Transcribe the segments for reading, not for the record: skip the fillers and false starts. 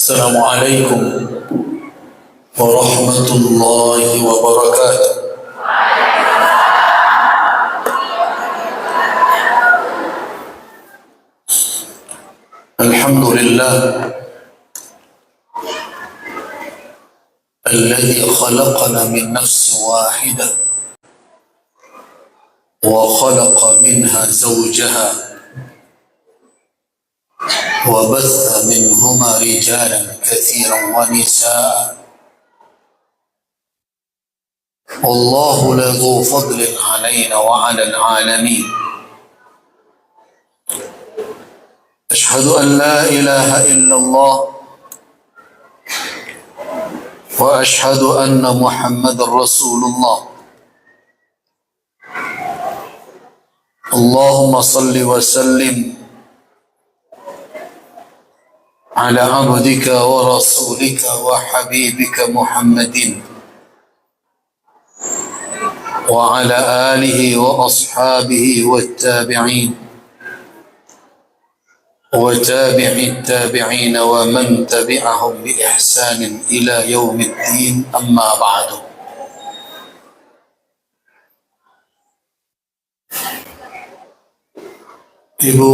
السلام عليكم ورحمة الله وبركاته. الحمد لله الذي خلقنا من نفس واحدة وخلق منها زوجها وبث منهما رجالا كثيرا ونساء والله لذو فضل علينا وعلى العالمين. أشهد أن لا إله إلا الله وأشهد أن محمد رسول الله. اللهم صل وسلم على عبدك ورسولك وحبيبك محمد وعلى آله وأصحابه والتابعين وتابع التابعين ومن تبعهم بإحسان إلى يوم الدين. أما بعد. Ibu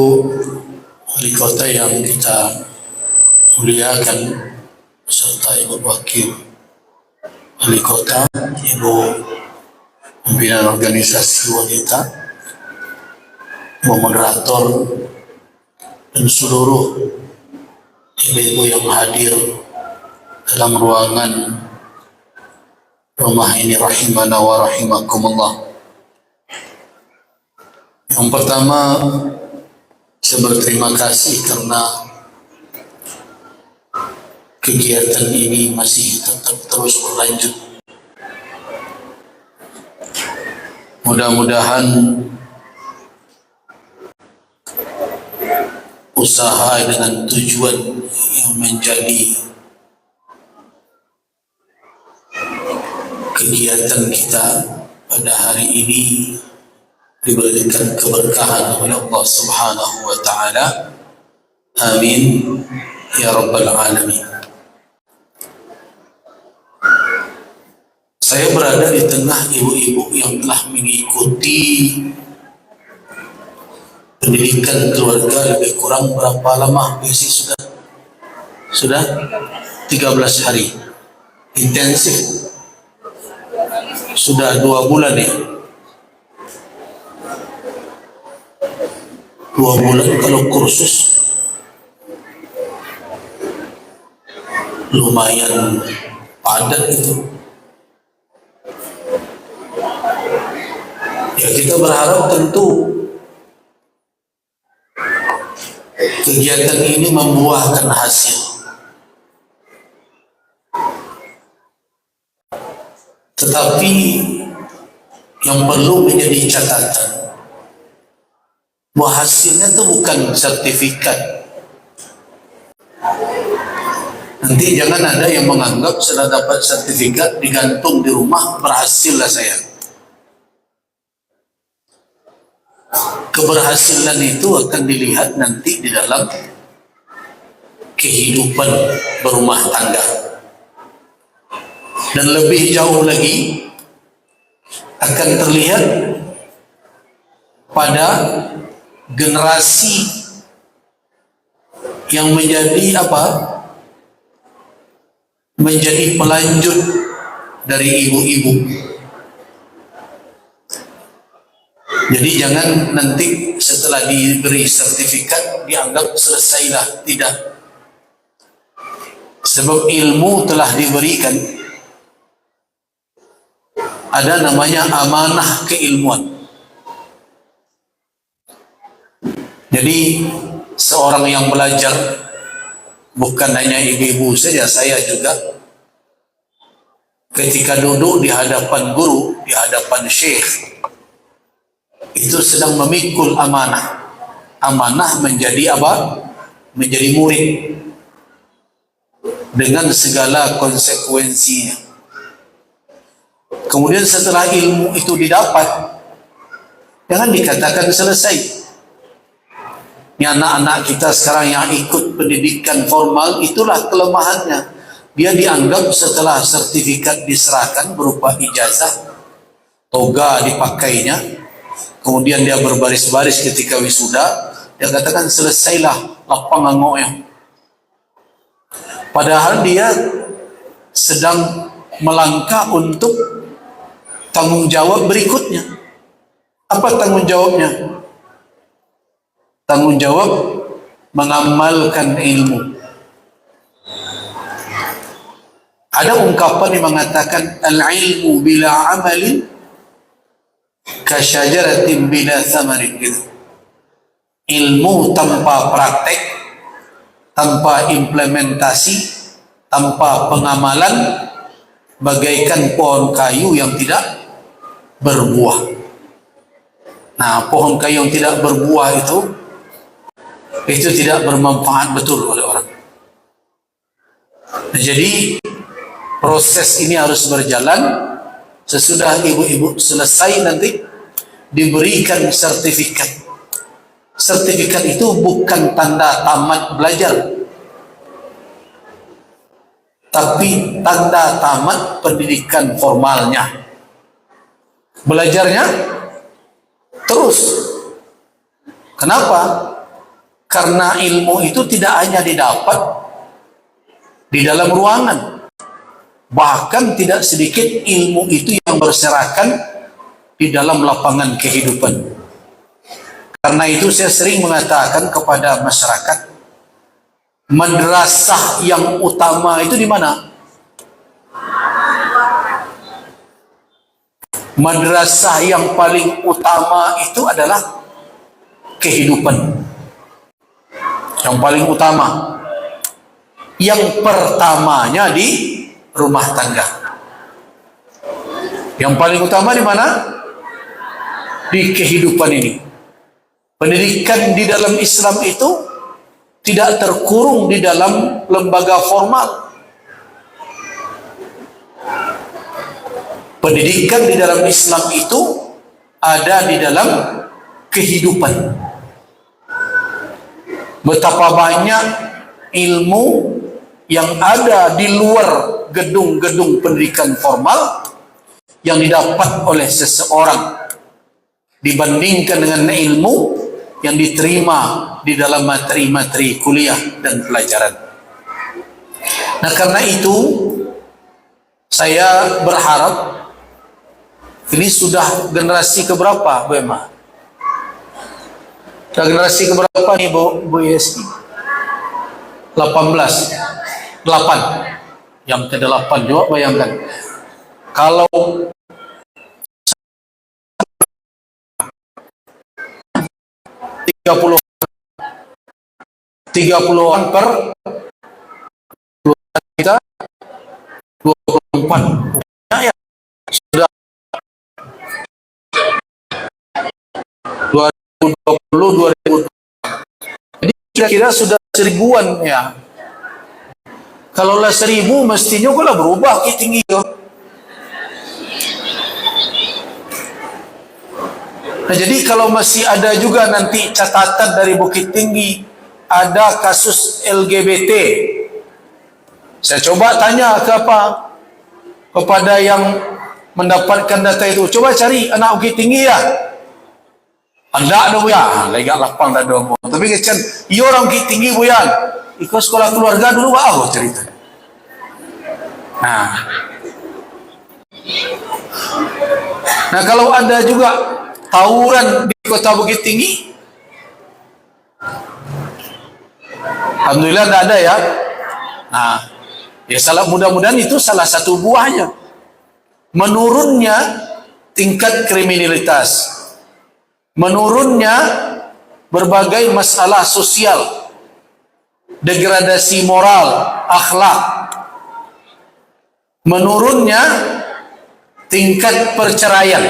Wali Kota yang kita muliakan, serta Ibu Wakil Wali Kota, Ibu pimpinan organisasi wanita, Ibu moderator, dan seluruh ibu-ibu yang hadir dalam ruangan rumah ini rahimana wa rahimakumullah. Yang pertama, saya berterima kasih karena kegiatan ini masih tetap terus berlanjut. Mudah-mudahan usaha dengan tujuan yang menjadi kegiatan kita pada hari ini diberikan keberkahan oleh Allah Subhanahu wa Ta'ala. Amin ya Rabbal Alamin. Saya berada di tengah ibu-ibu yang telah mengikuti pendidikan keluarga lebih kurang berapa lama? Biasanya sudah 13 hari intensif, sudah 2 bulan ya. 2 bulan kalau kursus lumayan padat itu. Ya, kita berharap tentu kegiatan ini membuahkan hasil. Tetapi yang perlu menjadi catatan, bahwa hasilnya itu bukan sertifikat. Nanti jangan ada yang menganggap setelah dapat sertifikat digantung di rumah, berhasillah saya. Keberhasilan itu akan dilihat nanti di dalam kehidupan berumah tangga. Dan lebih jauh lagi akan terlihat pada generasi yang menjadi apa? Menjadi pelanjut dari ibu-ibu. Jadi jangan nanti setelah diberi sertifikat dianggap selesailah. Tidak. Sebab ilmu telah diberikan. Ada namanya amanah keilmuan. Jadi seorang yang belajar, bukan hanya ibu-ibu saja, saya juga ketika duduk di hadapan guru, di hadapan syekh, itu sedang memikul amanah. Amanah menjadi apa? Menjadi murid dengan segala konsekuensinya. Kemudian setelah ilmu itu didapat, jangan dikatakan selesai. Ini anak-anak kita sekarang yang ikut pendidikan formal, itulah kelemahannya. Dia dianggap setelah sertifikat diserahkan berupa ijazah, toga dipakainya, kemudian dia berbaris-baris ketika wisuda, dia katakan selesailah lapangan ngoyong. Padahal dia sedang melangkah untuk tanggung jawab berikutnya. Apa tanggung jawabnya? Tanggung jawab mengamalkan ilmu. Ada ungkapan yang mengatakan al-ilmu bila amalin kasyajaratin bila thamarin, gitu. Ilmu tanpa praktek, tanpa implementasi, tanpa pengamalan, bagaikan pohon kayu yang tidak berbuah. Nah, pohon kayu yang tidak berbuah itu tidak bermanfaat betul oleh orang. Nah, jadi proses ini harus berjalan. Sesudah ibu-ibu selesai nanti diberikan sertifikat. Sertifikat itu bukan tanda tamat belajar, tapi tanda tamat pendidikan formalnya. Belajarnya terus. Kenapa? Karena ilmu itu tidak hanya didapat di dalam ruangan, bahkan tidak sedikit ilmu itu yang berserakan di dalam lapangan kehidupan. Karena itu saya sering mengatakan kepada masyarakat, madrasah yang utama itu di mana? Madrasah yang paling utama itu adalah kehidupan. Yang paling utama, yang pertamanya di rumah tangga. Yang paling utama di mana? Di kehidupan ini. Pendidikan di dalam Islam itu tidak terkurung di dalam lembaga formal. Pendidikan di dalam Islam itu ada di dalam kehidupan. Betapa banyak ilmu yang ada di luar gedung-gedung pendidikan formal yang didapat oleh seseorang dibandingkan dengan ilmu yang diterima di dalam materi-materi kuliah dan pelajaran. Nah, karena itu saya berharap, ini sudah generasi keberapa Bu Emma? Sudah generasi keberapa nih Bu Yesi? 18. 8. Yang ke-8 juga bayangkan. Kalau 30-an per kita 24. Ya, sudah 2020. Jadi kira-kira sudah 1000-an ya. Kalau lah 1000 mestinya kalau berubah tinggi yo. Nah, jadi kalau masih ada juga nanti catatan dari Bukit Tinggi ada kasus LGBT, saya coba tanya ke apa kepada yang mendapatkan data itu, coba cari anak Bukit Tinggi ya. Anda ada bu ya, lega lapang dah dong. Tapi kan, iya orang Bukit Tinggi bu ya, ikut sekolah keluarga dulu aku cerita. Nah kalau ada juga tawuran di kota Bukit Tinggi, alhamdulillah tidak ada ya. Nah, ya mudah-mudahan itu salah satu buahnya. Menurunnya tingkat kriminalitas, menurunnya berbagai masalah sosial, degradasi moral, akhlak, menurunnya tingkat perceraian.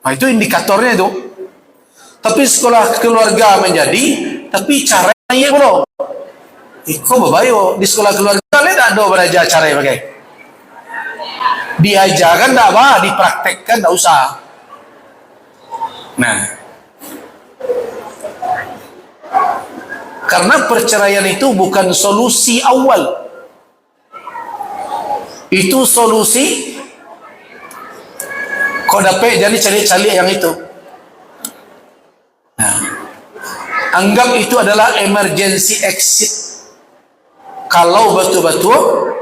Nah, itu indikatornya itu. Tapi sekolah keluarga menjadi, tapi caranya bro. Iko babayo di sekolah keluarga tidak ada belajar cara bagai. Diajarkan tidak apa, dipraktekkan tidak usah. Nah, Karena perceraian itu bukan solusi awal, itu solusi kau dapat jadi cari-cari yang itu. Nah, anggap itu adalah emergency exit. Kalau betul-betul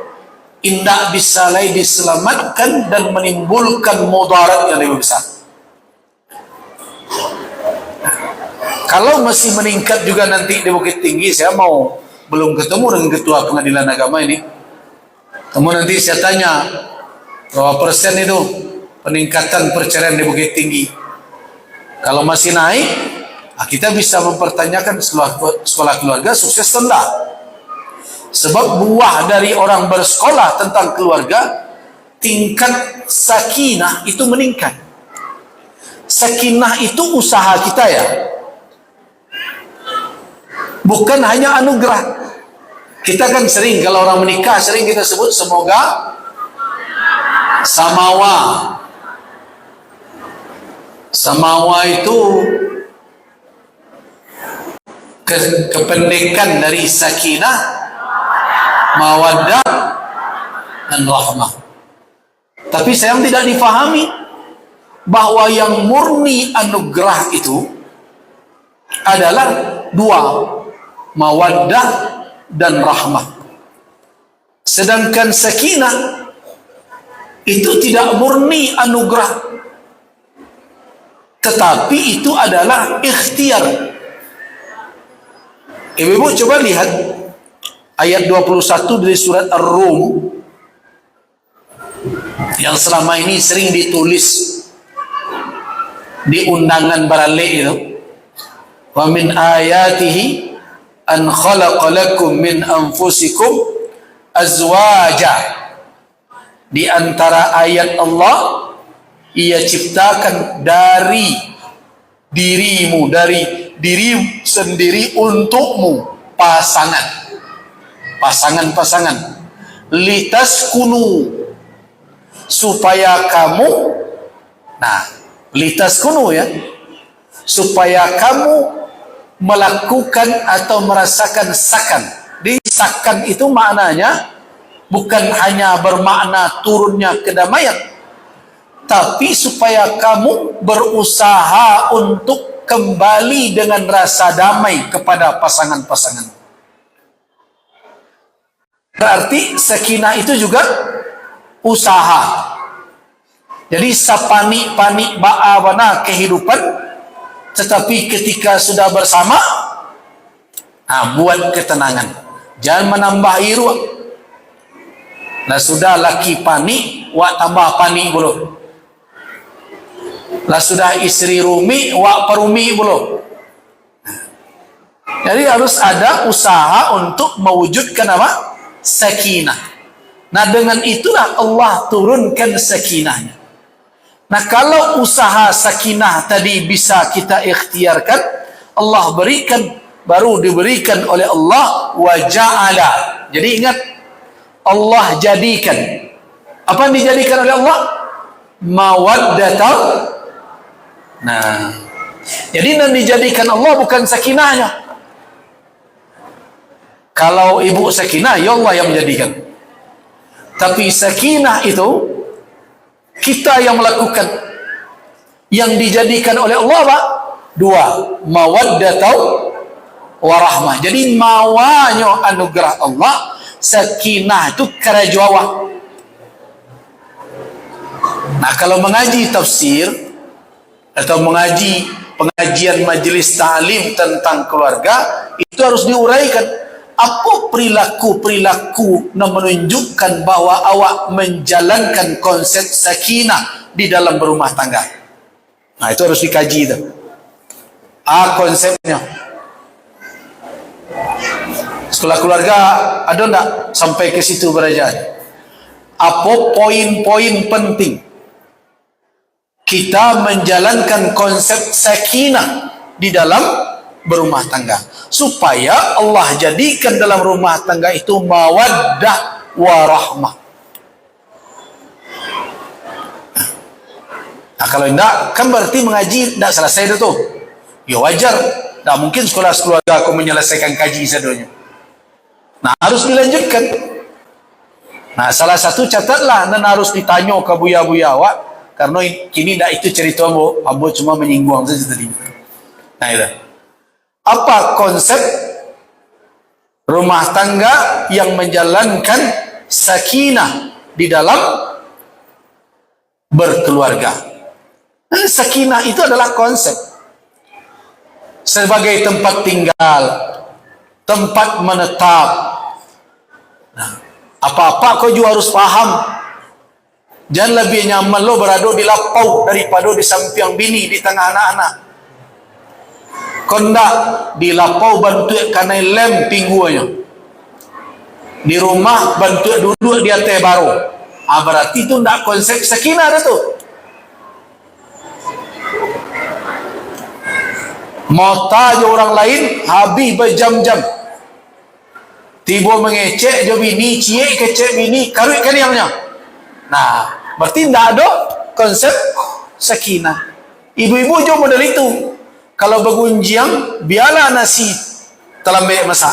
tidak bisa lagi diselamatkan dan menimbulkan mudarat yang lebih besar. Kalau masih meningkat juga nanti di Bukit Tinggi, saya belum ketemu dengan ketua pengadilan agama ini. Namun nanti saya tanya berapa persen itu peningkatan perceraian di Bukit Tinggi. Kalau masih naik, kita bisa mempertanyakan sekolah keluarga sukses atau tidak. Sebab buah dari orang bersekolah tentang keluarga, tingkat sakinah itu meningkat. Sakinah itu usaha kita ya, bukan hanya anugerah. Kita kan sering kalau orang menikah sering kita sebut semoga samawa. Samawa itu kependekan dari sakinah, mawaddah, dan rahmah. Tapi sayang tidak difahami bahwa yang murni anugerah itu adalah dua, mawaddah dan rahmah. Sedangkan sakinah itu tidak murni anugerah, tetapi itu adalah ikhtiar. Ibu-ibu coba lihat ayat 21 dari surat Ar-Rum yang selama ini sering ditulis di undangan barale itu. Wa min ayatihi an khalaqa lakum min anfusikum azwaja. Di antara ayat Allah, Ia ciptakan dari dirimu, dari diri sendiri untukmu pasangan-pasangan, litaskunu, supaya kamu, litaskunu ya, supaya kamu melakukan atau merasakan sakan. Di sakan itu maknanya bukan hanya bermakna turunnya kedamaian, tapi supaya kamu berusaha untuk kembali dengan rasa damai kepada pasangan-pasangan. Berarti sakinah itu juga usaha. Jadi sapani-pani ba'awana kehidupan, tetapi ketika sudah bersama, buat ketenangan. Jangan menambah iru. Nah sudah laki panik, wak tambah panik belum. Lah sudah istri rumi, wak perumi belum. Jadi harus ada usaha untuk mewujudkan apa? Sakinah. Nah dengan itulah Allah turunkan sakinahnya. Nah kalau usaha sakinah tadi bisa kita ikhtiarkan, Allah berikan, baru diberikan oleh Allah wa ja'ala. Jadi ingat, Allah jadikan. Apa yang dijadikan oleh Allah? Mawaddatal. Nah, jadi yang dijadikan Allah bukan sakinahnya. Kalau ibu sakinah, ya Allah yang menjadikan. Tapi sakinah itu kita yang melakukan. Yang dijadikan oleh Allah apa? Dua, mawaddatau warahmah. Jadi mawanya anugerah Allah, sakinah itu kerajawa. Nah kalau mengaji tafsir atau mengaji pengajian majelis ta'lim tentang keluarga, itu harus diuraikan apa perilaku-perilaku yang menunjukkan bahwa awak menjalankan konsep sakinah di dalam berumah tangga. Nah itu harus dikaji itu. Konsepnya. Sekolah keluarga ada enggak sampai ke situ belajar? Apa poin-poin penting kita menjalankan konsep sakinah di dalam berumah tangga, supaya Allah jadikan dalam rumah tangga itu mawaddah warahmah. Nah kalau tidak, kan berarti mengaji tidak selesai itu tuh. Ya wajar, Tak mungkin sekolah keluarga aku menyelesaikan kaji sadonya. Nah, harus dilanjutkan. Nah, salah satu catatlah, dan harus ditanya ke buya-buya awak, karena kini tak itu cerita ambo cuma menyinggung saja tadi. Nah, itu. Apa konsep rumah tangga yang menjalankan sakinah di dalam berkeluarga? Nah, sakinah itu adalah konsep sebagai tempat tinggal, tempat menetap. Nah, apa-apa kau juga harus paham. Jangan lebih nyaman lo berada di lapau daripada di samping bini di tengah anak-anak. Kondak di lapau bantu karena lem pingguanya. Di rumah bantu duduk di atas baru. Berarti itu tidak konsep sakinah tu. Mau tanya orang lain habis berjam-jam. Tiba mengecek je bini, cie kecek bini, karut kaliannya. Nah, berarti tidak ada konsep sakinah. Ibu-ibu juga model itu. Kalau bergunjing, biarlah nasi terlambat masak.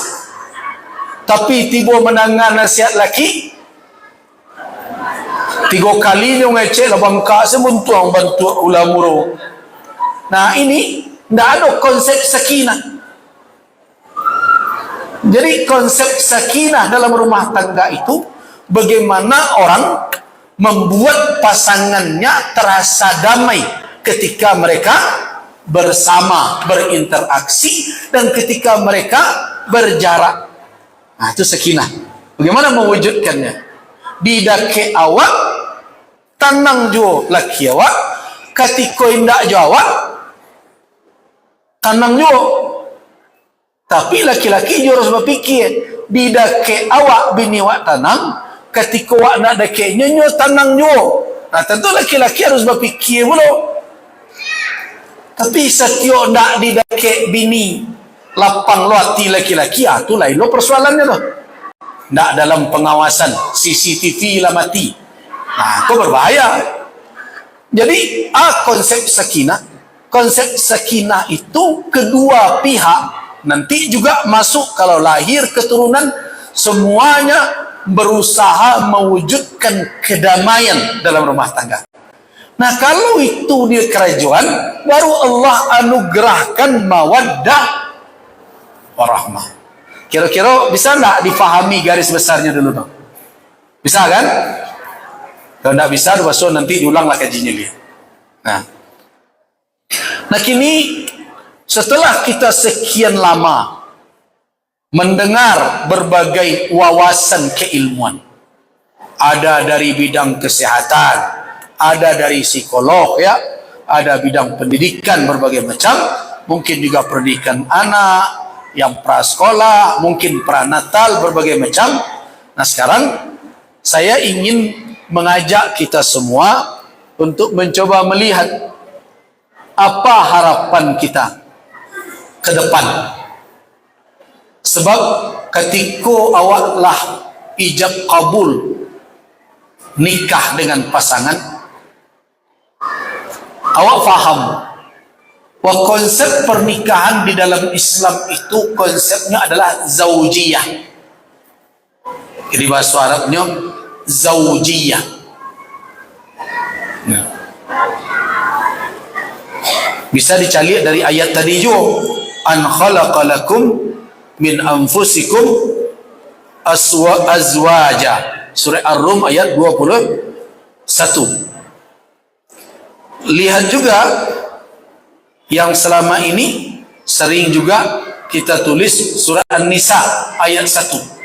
Tapi tiba mendengar nasihat laki, 3 kali dia ngecek lah bangka sebuntuang bantu ulamuro. Nah, ini tidak ada konsep sakinah. Jadi konsep sakinah dalam rumah tangga itu bagaimana orang membuat pasangannya terasa damai ketika mereka bersama, berinteraksi, dan ketika mereka berjarak. Nah, itu sakinah. Bagaimana mewujudkannya? Didake awak, tenang jo laki awak, ketika indak jawab, tenang jo. Tapi laki-laki jo harus berpikir, didake awak bini awak tenang, ketika awak nak dake nyo tenang jo. Nah, tentu laki-laki harus berpikir dulu. Tapi setiap nak didake bini lapang lo hati laki-laki, itu lain lo persoalannya tu. Nak dalam pengawasan CCTV lah mati. Nah, itu berbahaya. Jadi konsep sakinah itu kedua pihak nanti juga masuk. Kalau lahir keturunan, semuanya berusaha mewujudkan kedamaian dalam rumah tangga. Nah, kalau itu di kerajaan, baru Allah anugerahkan mawaddah warahmah. Kira-kira bisa enggak difahami garis besarnya dulu dong? Bisa kan? Kalau enggak bisa, nanti diulanglah kajinya dia. Nah, kini setelah kita sekian lama mendengar berbagai wawasan keilmuan, ada dari bidang kesehatan, ada dari psikolog, ya, ada bidang pendidikan berbagai macam, mungkin juga pendidikan anak yang prasekolah, mungkin pranatal, berbagai macam. Nah, sekarang saya ingin mengajak kita semua untuk mencoba melihat apa harapan kita ke depan. Sebab ketika awaklah ijab kabul nikah dengan pasangan, awak faham bahwa konsep pernikahan di dalam Islam itu konsepnya adalah zaujiyah. Jadi bahasa Arabnya zaujiyah. Nah, bisa dicari dari ayat tadi juga, an khalaqalakum min anfusikum azwaja, surah Ar-Rum ayat 21. Lihat juga yang selama ini sering juga kita tulis surah An-Nisa ayat 1.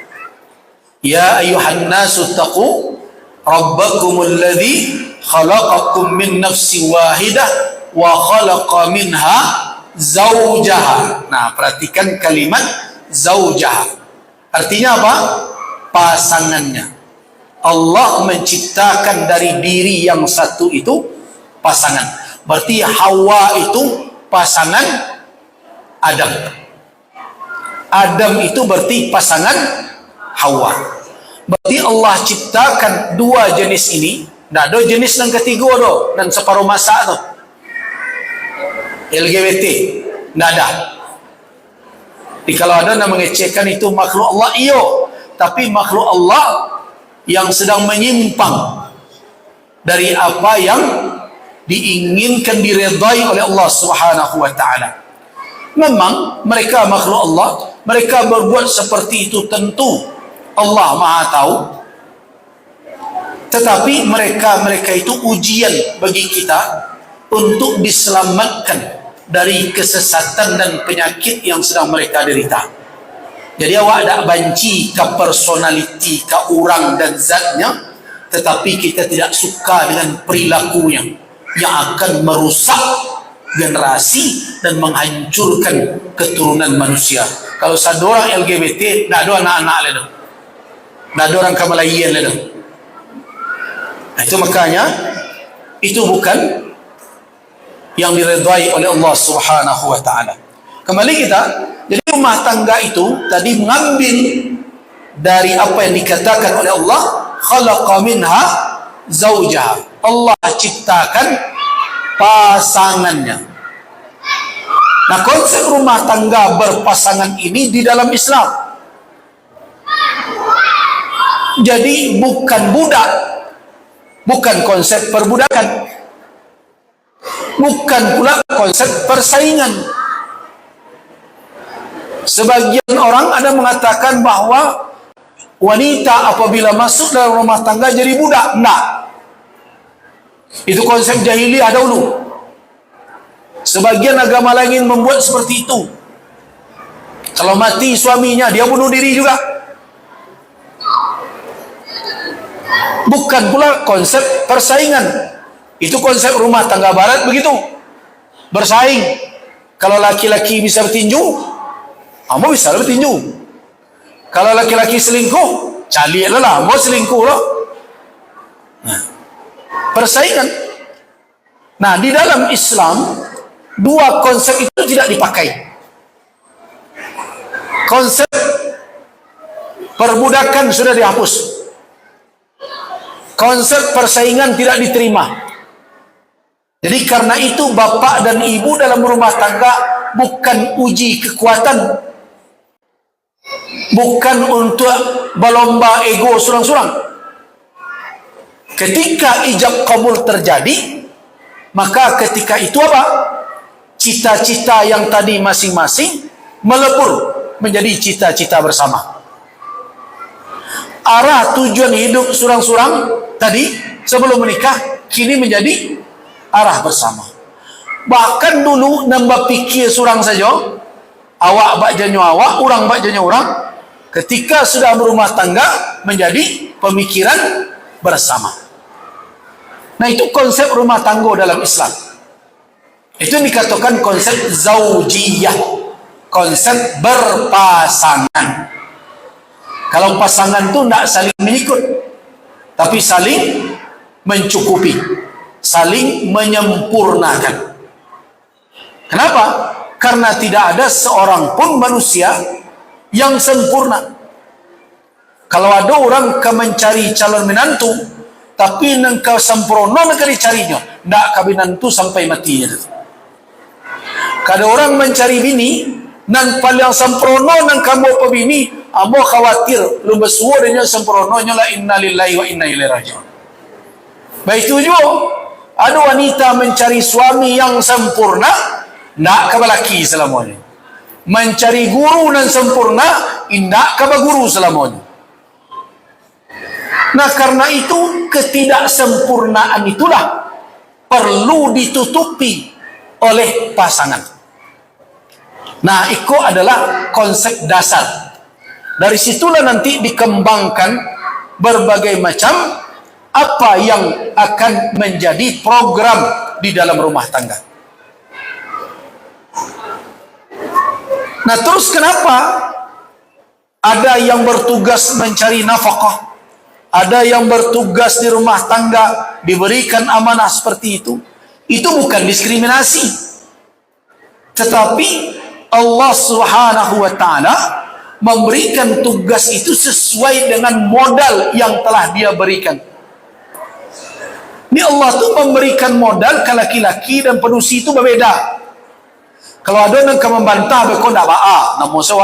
Ya ayuhan nasu taqu rabbakumul ladzi khalaqakum min nafsin wahidah wa khalaqa minha zaujaha. Nah, perhatikan kalimat zaujaha. Artinya apa? Pasangannya. Allah menciptakan dari diri yang satu itu pasangan. Berarti Hawa itu pasangan Adam. Adam itu berarti pasangan Hawa. Berarti Allah ciptakan dua jenis ini. Tidak ada jenis yang ketiga do, dan separuh masa tu LGBT. Tidak ada. Jadi kalau ada yang mengecehkan itu makhluk Allah, iyo, tapi makhluk Allah yang sedang menyimpang dari apa yang diinginkan diredai oleh Allah Subhanahu wa taala. Memang mereka makhluk Allah, mereka berbuat seperti itu, tentu Allah Maha tahu. Tetapi mereka itu ujian bagi kita untuk diselamatkan dari kesesatan dan penyakit yang sedang mereka derita. Jadi awak tak banci ke personaliti, ke orang dan zatnya, tetapi kita tidak suka dengan perilakunya yang akan merusak generasi dan menghancurkan keturunan manusia. Kalau ada orang LGBT, tak ada anak-anak lagi, tak ada orang Kamalayan lagi. Itu makanya itu bukan yang diredai oleh Allah Subhanahu wa taala. Kembali kita, jadi rumah tangga itu tadi mengambil dari apa yang dikatakan oleh Allah, khalaqa minha zaujaha. Allah ciptakan pasangannya. Nah, konsep rumah tangga berpasangan ini di dalam Islam. Jadi bukan budak, bukan konsep perbudakan, bukan pula konsep persaingan. Sebagian orang ada mengatakan bahwa wanita apabila masuk dalam rumah tangga jadi budak. Enggak, itu konsep jahiliyah dahulu. Sebagian agama lain membuat seperti itu. Kalau mati suaminya, dia bunuh diri juga. Bukan pula konsep persaingan. Itu konsep rumah tangga barat begitu, bersaing. Kalau laki-laki bisa bertinju, kamu bisa bertinju. Kalau laki-laki selingkuh, cari lah, mau selingkuh loh. Nah, persaingan. Nah, di dalam Islam dua konsep itu tidak dipakai. Konsep perbudakan sudah dihapus. Konsep persaingan tidak diterima. Jadi karena itu bapak dan ibu dalam rumah tangga bukan uji kekuatan, bukan untuk berlomba ego surang-surang. Ketika ijab kabul terjadi, maka ketika itu apa? Cita-cita yang tadi masing-masing melebur menjadi cita-cita bersama. Arah tujuan hidup surang-surang tadi sebelum menikah kini menjadi arah bersama. Bahkan dulu nambah pikir surang saja, awak bakjanya awak, orang bakjanya orang. Ketika sudah berumah tangga menjadi pemikiran bersama. Nah, itu konsep rumah tangga dalam Islam. Itu dikatakan konsep zaujiyah, konsep berpasangan. Kalau pasangan itu tidak saling mengikut, tapi saling mencukupi, saling menyempurnakan. Kenapa? Karena tidak ada seorang pun manusia yang sempurna. Kalau ada orang mencari calon menantu, tapi nengkau sempurna nengkau dicarinya, tidak kabinantu sampai matinya. Kalau orang mencari bini, nang paling sempurna nang kamu pebini, amo khawatir lu bersuara dengan sempurnanya la inna lillahi wa inna ilaihi raji'un. Baik itu juga ada wanita mencari suami yang sempurna, nak kabalaki selamanya. Mencari guru yang sempurna, indak kabaguru selamanya. Nah, karena itu ketidaksempurnaan itulah perlu ditutupi oleh pasangan. Nah, itu adalah konsep dasar. Dari situlah nanti dikembangkan berbagai macam apa yang akan menjadi program di dalam rumah tangga. Nah, terus kenapa ada yang bertugas mencari nafkah, ada yang bertugas di rumah tangga diberikan amanah seperti itu? Itu bukan diskriminasi, tetapi Allah Subhanahu wa taala memberikan tugas itu sesuai dengan modal yang telah Dia berikan. Ini Allah tuh memberikan modal ke laki-laki dan penusi itu berbeda. Kalau ada yang membantah, kau tak ba'a, nak musuh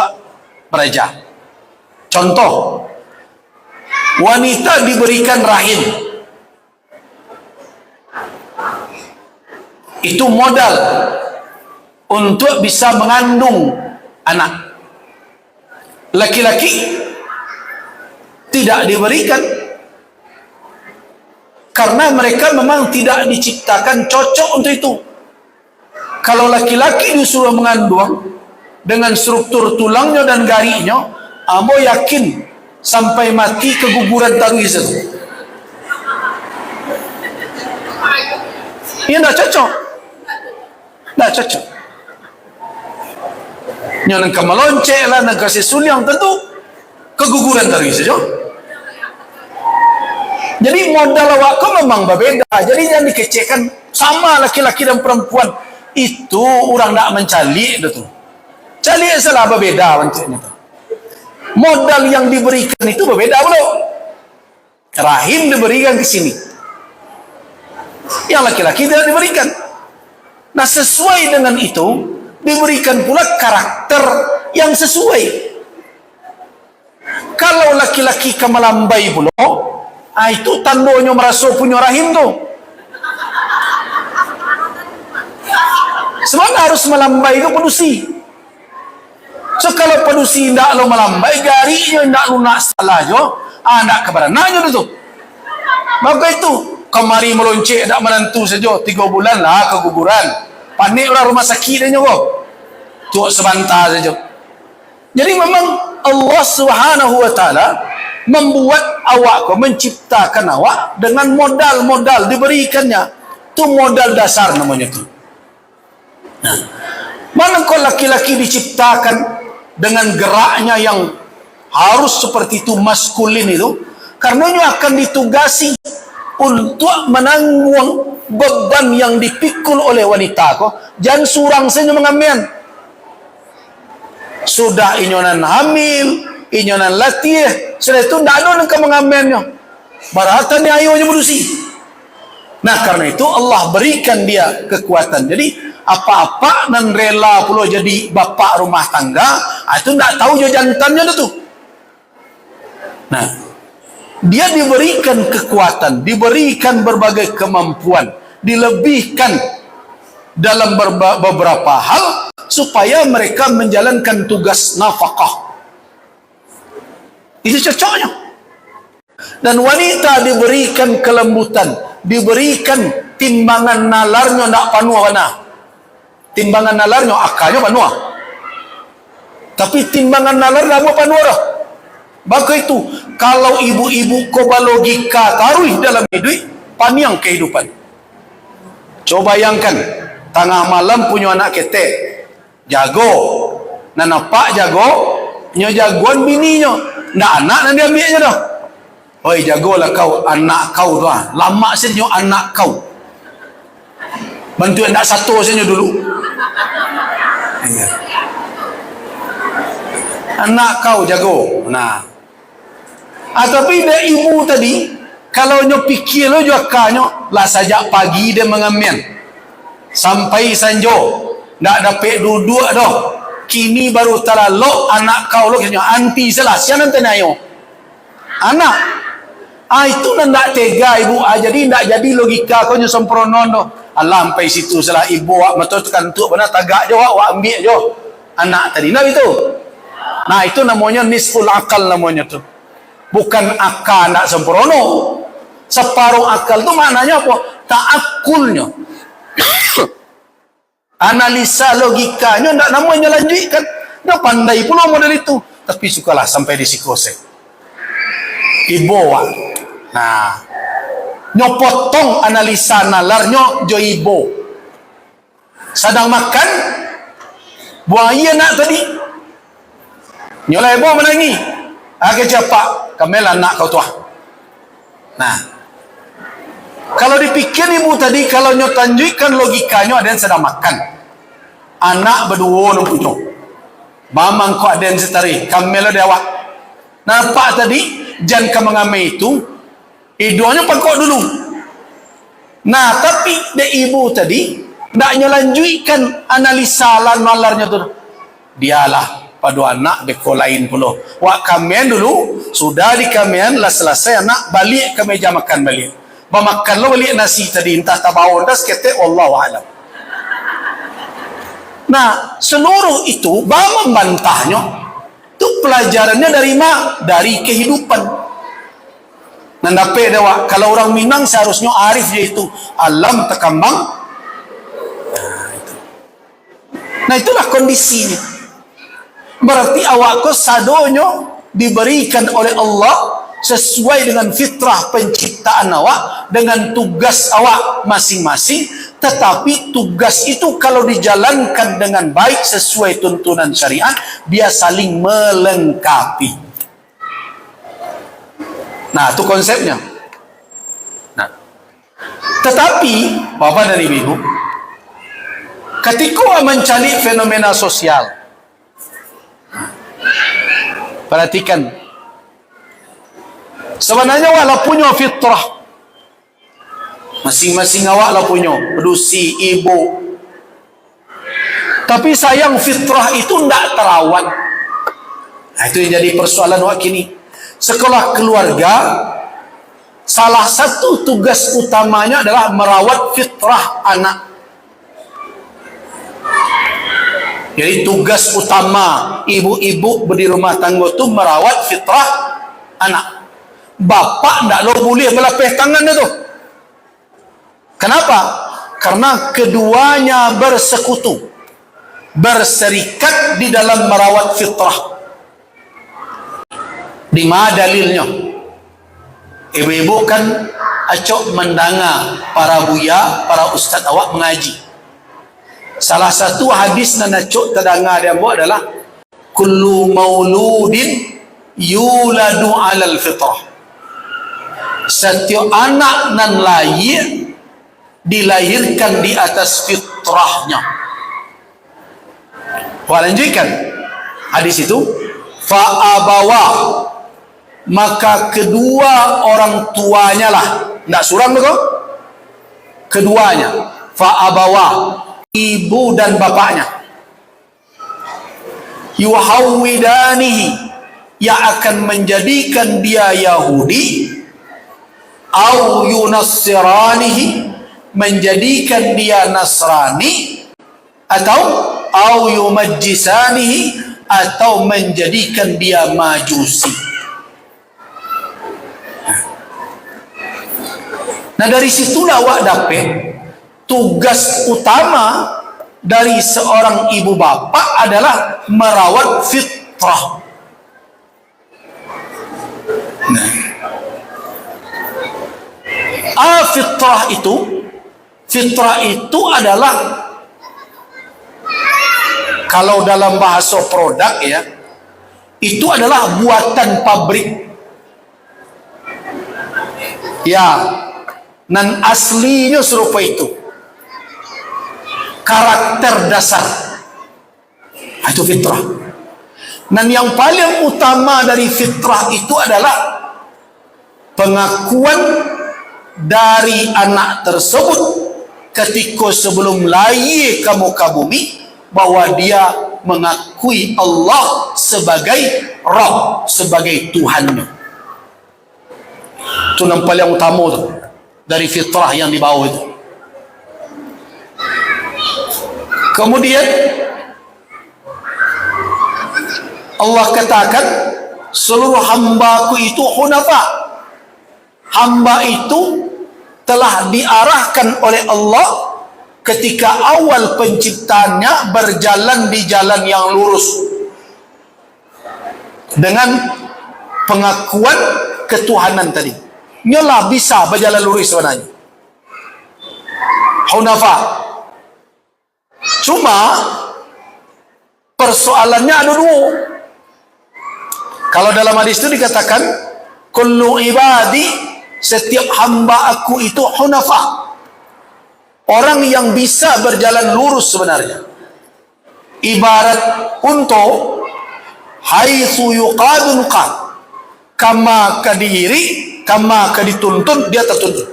beraja. Contoh, wanita diberikan rahim. Itu modal untuk bisa mengandung anak. Laki-laki tidak diberikan karena mereka memang tidak diciptakan cocok untuk itu. Kalau laki-laki disuruh mengandung dengan struktur tulangnya dan garinya, amo yakin sampai mati keguguran tarwis itu. Ia tak cocok. Tak cocok. Yang nak meloncek lah, nak kasih suliang, tentu keguguran tarwis saja. Jadi modal awak kau memang berbeda. Jadi jangan dikecekkan sama laki-laki dan perempuan. Itu orang tak mencalik itu. Calik salah berbeda maksudnya. Modal yang diberikan itu berbeda belum? Rahim diberikan ke sini. Yang laki-laki tidak diberikan. Nah, sesuai dengan itu diberikan pula karakter yang sesuai. Kalau laki-laki kemelambai pula, itu tandanya merasa punya rahim tu. Sebab harus melambai itu pedusi. So kalau pedusi tidak lo melambai, garinya tidak lunak salah jo, anak keberananya tu. Maka itu kemari meloncek tak menentu saja 3 bulan lah keguguran. Panik orang rumah sakit dia nyoba. Tu sebentar saja. Jadi memang Allah Subhanahu wa taala membuat awak, menciptakan awak dengan modal-modal diberikannya. Tu modal dasar namanya tu. Nah, mana kau laki-laki diciptakan dengan geraknya yang harus seperti itu, maskulin itu, karenanya akan ditugasi untuk menanggung beban yang dipikul oleh wanita kau. Jangan surang saja mengambil. Sudah inyonan hamil, inyonan latih, sudah itu tidak ada yang mengambilnya. Baratan dia ayonya berusi. Nah, karena itu Allah berikan dia kekuatan. Jadi apa-apa dan rela pula jadi bapak rumah tangga, itu tidak tahu je jantannya tu. Nah, dia diberikan kekuatan, diberikan berbagai kemampuan, dilebihkan dalam beberapa hal supaya mereka menjalankan tugas nafkah. Itu cocoknya. Dan wanita diberikan kelembutan, diberikan timbangan nalarnya tidak panuh mana. Timbangan nalarnya akalnya panuh. Tapi timbangan nalar dah panuh dah. Maka itu kalau ibu-ibu koba logika taruh dalam hidup, paniang kehidupan. Coba bayangkan tengah malam punya anak ketek, jago, nana pak jago, nyo jagoan bininya, ndak anak nanti ambilnya dah. Oi jagolah kau, anak kau tu ah. Lama saja anak kau. Bantu anak satu saja dulu. Ya. Anak kau jago. Nah. Tapi dia ibu tadi, kalau nyo pikir lo juga kanyo, lah sajak pagi dia mengamen. Sampai sanjo, ndak dapat duduk dah. Kini baru terlalu anak kau lo kanyo anti salah. Siapa nanti nayo? Anak. Itu nak tega ibu. Jadi nak jadi logika kau nyo sempurna dah. Alah sampai situ salah ibu awak metotkan tu benar tagak je awak ambil je anak tadi. Nah itu. Nah itu namanya nisful akal namanya tu. Bukan akal nak sempurna. Separuh akal tu maknanya apa? Ta'akulnya. Analisa logikanya tak namanya lanjutkan. Dah pandai pula model itu. Tapi sukalah sampai di psikose. Ibu awak. Nah, nyopotong analisa nalarnya jo ibu. Sedang makan buaya nak tadi. Nyolai ibu menangi. Agak cepat kamela nak kau tuah. Nah, kalau dipikir ibu tadi, kalau nyo tanjukkan logikanya ada yang sedang makan. Anak berdua lu punya. Mamang kau ada yang setari. Kamela dia awak. Nampak tadi jangan kau mengamai itu. Idonya pangkok dulu. Nah, tapi de ibu tadi Ndaknya lanjutkan analisa lan malarnya tu. Dialah padu anak beko lain puluh. Wak kamian dulu sudah di kamian lah selesai anak balik ke meja makan balik. Makan lo balik nasi tadi entah tabaun das kete wallahu alam. Nah, seluruh itu bah membantahnya. Itu pelajarannya dari dari kehidupan. Nah, dapat dewa kalau orang Minang seharusnya arif dia itu alam tekambang. Nah, itulah kondisinya. Berarti awak ko sadonyo diberikan oleh Allah sesuai dengan fitrah penciptaan awak, dengan tugas awak masing-masing. Tetapi tugas itu kalau dijalankan dengan baik sesuai tuntunan syariat, dia saling melengkapi. Nah, itu konsepnya. Nah, tetapi Bapak dan Ibu, ketika mencari fenomena sosial, perhatikan, sebenarnya awak punya fitrah. Masing-masing awak lah punya, berusi ibu. Tapi sayang fitrah itu tidak terawat. Nah, itu yang jadi persoalan awak kini. Sekolah keluarga, salah satu tugas utamanya adalah merawat fitrah anak. Jadi tugas utama ibu-ibu di rumah tangga itu merawat fitrah anak. Bapak tidak lo boleh melapeh tangan itu. Kenapa? Karena keduanya bersekutu, berserikat di dalam merawat fitrah. Di mana dalilnya? Ibu-ibu kan acok mendanga para buya, para ustaz awak mengaji. Salah satu hadis nan acok terdengar dia buat adalah kullu mauludin yuladu alal fitrah. Setiap anak nan lahir dilahirkan di atas fitrahnya. Lanjutkan hadis itu, fa'abawa, maka kedua orang tuanya lah, tidak surang betul, keduanya, fa'abawa, ibu dan bapaknya, yuhawwidanihi, yang akan menjadikan dia Yahudi, au yunassiranihi, menjadikan dia Nasrani, atau au yumajjisanihi, atau menjadikan dia Majusi. Nah, dari situlah awak dapat tugas utama dari seorang ibu bapa adalah merawat fitrah. Nah, fitrah itu adalah, kalau dalam bahasa produk ya, itu adalah buatan pabrik ya, nan aslinya serupa itu, karakter dasar itu fitrah. Dan yang paling utama dari fitrah itu adalah pengakuan dari anak tersebut ketika sebelum lahir ke muka bumi, bahwa dia mengakui Allah sebagai Rabb, sebagai Tuhannya. Itu yang paling utama tu, dari fitrah yang dibawa itu. Kemudian Allah katakan seluruh hambaku itu hunafa. Hamba itu telah diarahkan oleh Allah ketika awal penciptaannya berjalan di jalan yang lurus dengan pengakuan ketuhanan tadi. Nyalah bisa berjalan lurus sebenarnya, hunafa. Cuma persoalannya ada dua. Kalau dalam hadis itu dikatakan kullu ibadi, setiap hamba aku itu hunafa, orang yang bisa berjalan lurus sebenarnya. Ibarat untuk haitsu yuqadun qad, kama kadiri, kama kadituntun, dia tertuntun.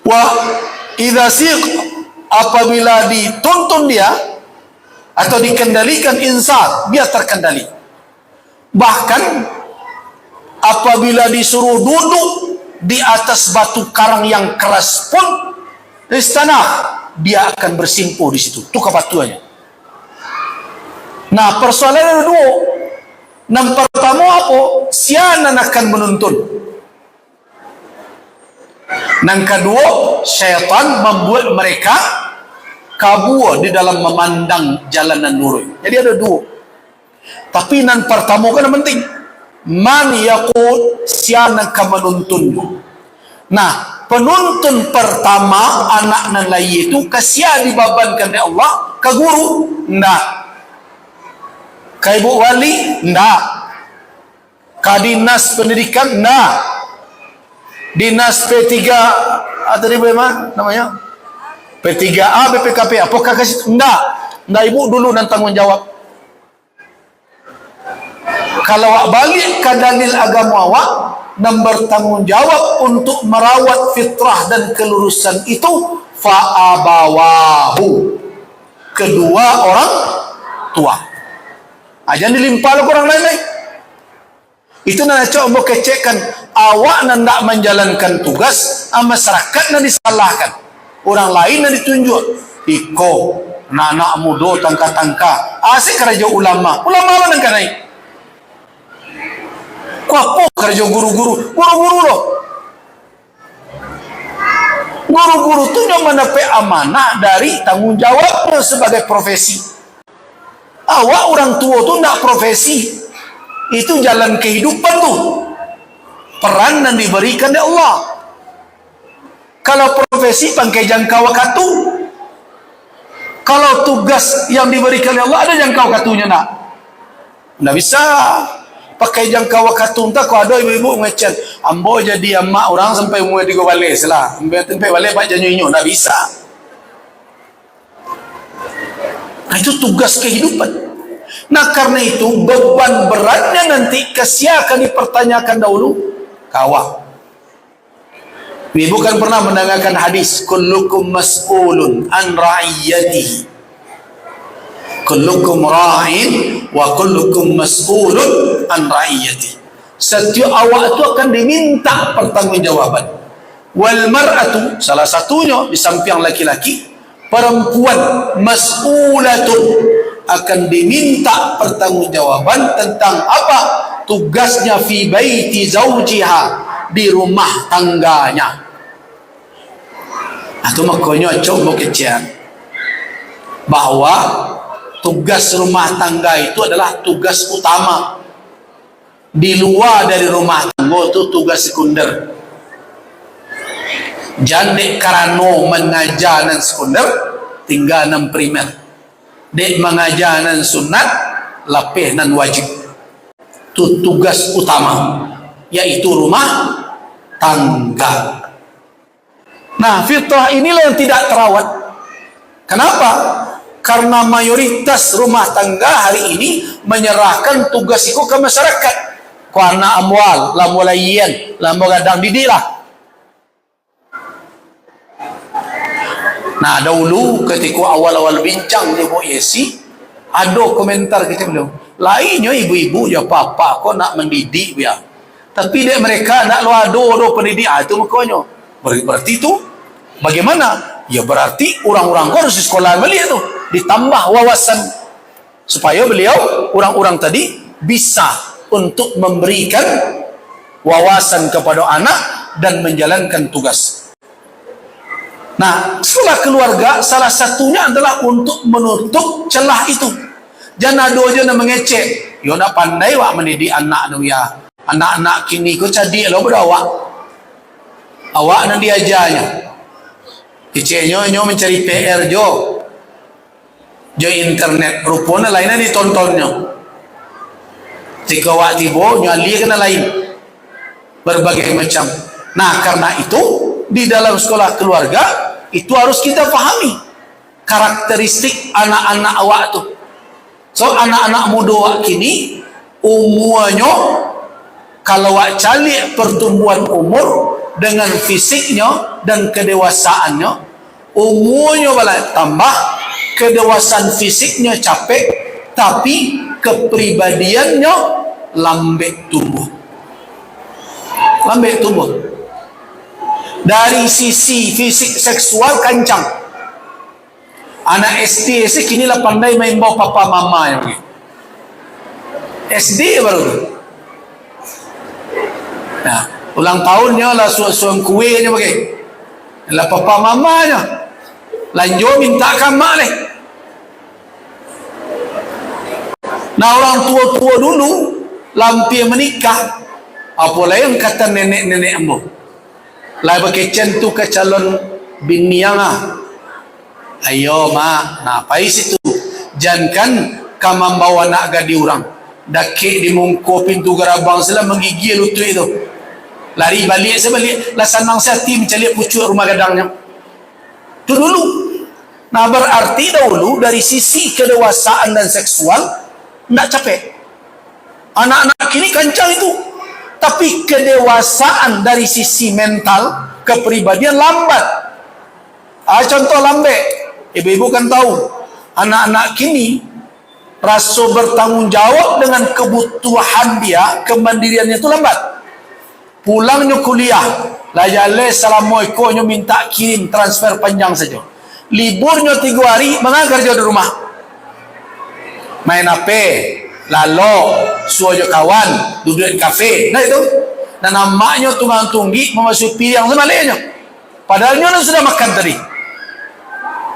Wa idza siq, apabila dituntun dia atau dikendalikan insan, dia terkendali. Bahkan apabila disuruh duduk di atas batu karang yang keras pun istanah, dia akan bersimpuh di situ. Itu kepatuannya. Nah, persoalannya ada dua. Yang pertama apa? Sianan akan menuntun. Yang kedua, syaitan membuat mereka kabur di dalam memandang jalanan nurul. Jadi ada dua. Tapi yang pertama kan yang penting. Man yaqul, sianan akan menuntun. Nah, penuntun pertama anak nan lain itu kasihan dibebankan oleh Allah ke guru. Ndak. Ke ibu wali? Ndak. Ke dinas pendidikan? Ndak. Dinas P3 atau di mana namanya? P3A, BPKP. Apakah kasih? Ndak. Ndak, ibu dulu dan tanggung jawab. Kalau awak balik ke dalil agama awak dan bertanggung jawab untuk merawat fitrah dan kelurusan itu, fa'abawahu, kedua orang tua. Jangan dilimpah ke orang lain. Itu nak coba mau kecekkan awak nak menjalankan tugas, masyarakat nak disalahkan, orang lain nak ditunjuk. Iko anak muda tangka-tangka asik kerja ulama mana kan naik. Apa kerja guru-guru loh. Guru-guru itu yang mendapat amanah dari tanggung jawabnya sebagai profesi. Awak orang tua tu nak profesi, itu jalan kehidupan tu, peran yang diberikan oleh Allah. Kalau profesi pangkai jangka waktu, kalau tugas yang diberikan oleh Allah ada jangka waktunya nak? Nggak bisa. Pakai jangka waktu entah kau ada ibu-ibu ngecen ambo jadi emak orang sampai umur 3 balik lah sampai balik pak janyo tak bisa. Nah, itu tugas kehidupan. Nah, karena itu beban beratnya nanti kesia akan dipertanyakan dahulu kawa. Ibu kan pernah mendengarkan hadis kullukum mas'ulun an ra'iyatihi, kullukum ra'in wa kullukum mas'ulun an ra'iyati. Setiap awak itu akan diminta pertanggungjawaban. Wal mar'atu, salah satunya di samping laki-laki, perempuan mas'ulatu akan diminta pertanggungjawaban tentang apa? Tugasnya fi baiti zawjiha, di rumah tangganya. Itu makanya coba kecil bahwa tugas rumah tangga itu adalah tugas utama. Di luar dari rumah tangga itu tugas sekunder. Jandek karano mengajar nan sekunder, tinggal nan primer. Dek mengajar nan sunat, lapih nan wajib. Itu tugas utama, yaitu rumah tangga. Nah, fitrah inilah yang tidak terawat. Kenapa? Karena mayoritas rumah tangga hari ini menyerahkan tugas itu ke masyarakat. Ku anak amwal, lah mulayan, lah gadang didik lah. Nah, dahulu ketika awal-awal bincang di Bu Yesi, ada komentar kita bilang, lainnya ibu-ibu ya papa kok nak mendidik ya. Tapi dia mereka nak lo ada pendidik, itu makanya. Berarti itu bagaimana? Ya berarti orang-orang harus di sekolah beliau itu ditambah wawasan supaya beliau orang-orang tadi bisa untuk memberikan wawasan kepada anak dan menjalankan tugas. Nah, setelah keluarga salah satunya adalah untuk menutup celah itu. Jangan ada aja yang mengecek. Yo nak pandai wak mendidik anak tu ya. Anak-anak kini ko cerdik lo berawak. Awak nan diajarnya. Keceknya nyo mencari PR jo internet rupanya lainnya ditontonnya. Jika awak tiba nyali kena lain berbagai macam. Nah, karena itu di dalam sekolah keluarga itu harus kita pahami karakteristik anak-anak awak tu. So anak-anak muda awak kini umurnya kalau awak cari pertumbuhan umur dengan fisiknya dan kedewasaannya umurnya tambah, kedewasaan fisiknya capek, tapi kepribadiannya lambat tumbuh. Lambat tumbuh. Dari sisi fisik seksual kancang. Anak SD sih kini lah pandai main bawa papa mama yang SD baru. Nah, ulang tahunnya lah suang kuenya pakai. Lah papa mamanya. Lanjut minta kamak leh. Nah, orang tua-tua dulu lampir menikah. Apalah yang kata nenek-nenek ambo. Lah pakai centu ke calon bini yang ayo mak, nah pai situ. Jangan kamu bawa nak gadi orang. Daki di mungko pintu gerabang sila menggigil lutut itu. Lari balik sebalik. Lah sanang saya tim cari pucuk rumah gadangnya. Itu dulu. Nah berarti dahulu dari sisi kedewasaan dan seksual tidak capek. Anak-anak kini kancang itu. Tapi kedewasaan dari sisi mental, kepribadian lambat. Contoh lambat. Ibu-ibu kan tahu. Anak-anak kini rasa bertanggung jawab dengan kebutuhan dia, kemandiriannya itu lambat. Pulangnya kuliah. Layale assalamualaikum minta kirim transfer panjang saja. Liburnya 3 hari, mengajar jauh di rumah. Main HP. Lalu suaja kawan duduk di kafe, nah itu. Dan namaknya tunggang tunggi memasuki piring semalanya. Padahal nyonya sudah makan tadi.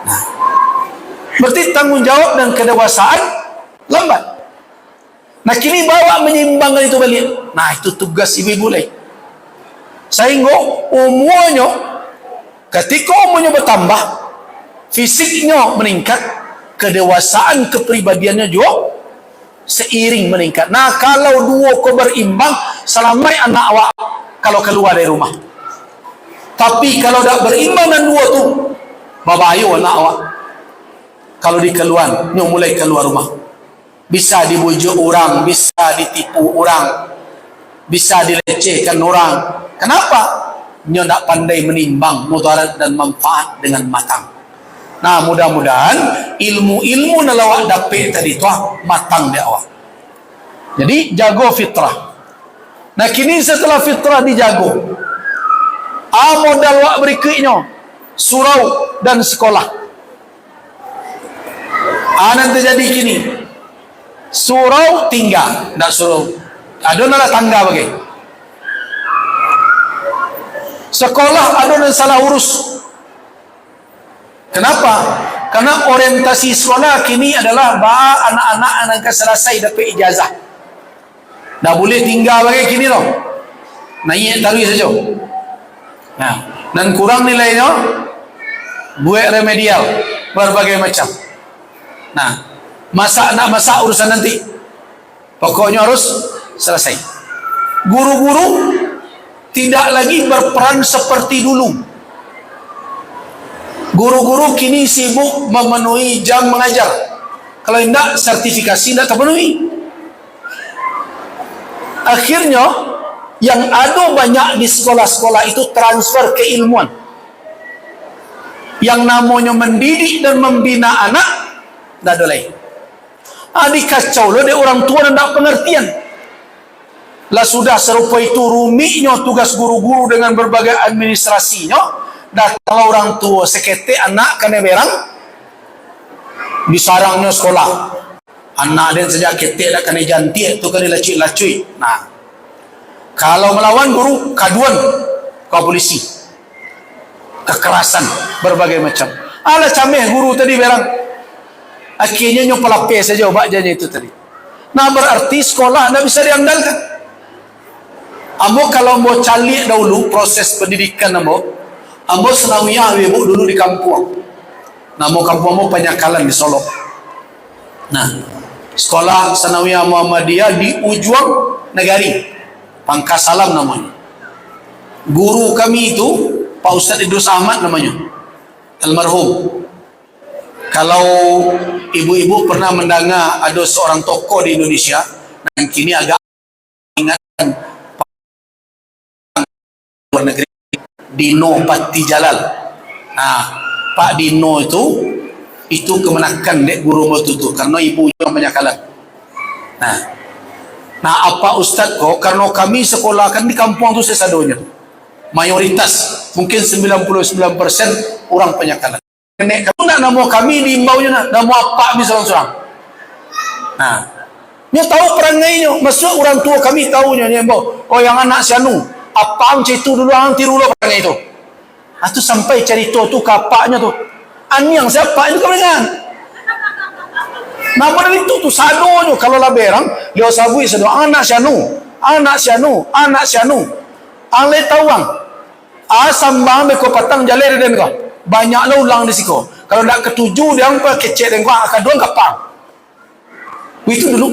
Nah, berarti tanggung jawab dan kedewasaan lambat. Nah kini bawa menyeimbangkan itu balik. Nah itu tugas ibu-ibu lagi. Sehingga umurnya, ketika umurnya bertambah, fisiknya meningkat, kedewasaan kepribadiannya juga seiring meningkat. Nah kalau dua kau berimbang, selamai anak awak kalau keluar dari rumah. Tapi kalau tak berimbang dan dua tu, babayu anak awak. Kalau dikeluar, nyo mulai keluar rumah. Bisa dibujuk orang, bisa ditipu orang, bisa dilecehkan orang. Kenapa? Nyo tak pandai menimbang mudarat dan manfaat dengan matang. Nah mudah-mudahan ilmu-ilmu nalawak dapet tadi tu matang di awak. Jadi jago fitrah. Nah kini setelah fitrah dijago, modal wak berikutnya surau dan sekolah. Nanti jadi kini surau tinggal, tak surau. Ada nala tangga bagi. Sekolah ada dan salah urus. Kenapa? Karena orientasi sekolah kini adalah bahawa anak-anak akan selesai dapat ijazah. Dah boleh tinggal bagi kini loh. Naik tarikh saja. Nah, dan kurang nilainya buat remedial berbagai macam. Nah, nak masak urusan nanti. Pokoknya harus selesai. Guru-guru tidak lagi berperan seperti dulu. Guru-guru kini sibuk memenuhi jam mengajar. Kalau tidak, sertifikasi tidak terpenuhi. Akhirnya, yang ada banyak di sekolah-sekolah itu transfer keilmuan. Yang namanya mendidik dan membina anak, tidak ada lagi. Dikacau lah dia orang tua dan tidak pengertian. Lah sudah serupa itu rumitnya tugas guru-guru dengan berbagai administrasinya. Datang orang tua sekete anak kena berang disarangnya sekolah. Anak dia sejak ketek dah kena jantik tu kena lacui-lacui. Nah, kalau melawan guru kaduan ke polisi, kekerasan berbagai macam. Alah cameh guru tadi berang. Akhirnya nyo pelapis saja obatnya itu tadi. Nah berarti sekolah tidak bisa diandalkan. Ambo kalau mau calik dahulu proses pendidikan ambo senawiyah ibu dulu di kampung. Nama kampung ambo Penyakalan di Solo. Nah, sekolah senawiyah Muhammadiyah di Ujung Negari, Pangkasalam namanya. Guru kami itu Pak Ustadz Idrus Ahmad namanya, almarhum. Kalau ibu-ibu pernah mendengar ada seorang tokoh di Indonesia dan kini agak ingatkan luar negeri, Dino Patijalal. Nah, Pak Dino itu kemenakan dek guru itu tu karena ibu yang penyakalan. Nah apa Ustaz kok karena kami sekolah kan di kampung tu sesadonya mayoritas mungkin 99% orang penyakalan. Nenek kamu nak nama kami diimbaunya nama apa misalnya seorang. Nah, dia tahu perangainya, maksud orang tua kami tahunya dia imbau. Oh yang anak sianu, apa itu dulu ang tiru perangai itu. Itu sampai cerita tu kapaknya tu. Yang siapa itu kemenangan. Nama dari itu tu sadonya kalau lah berang, dia sabui sado anak sianu, anak sianu, anak sianu. Ang le tawang. Asam bang beko patang jalir den ko. Banyak lah ulang di siko. Kalau nak ketujuh dia ang kecek den ko akadon kapang. Itu dulu.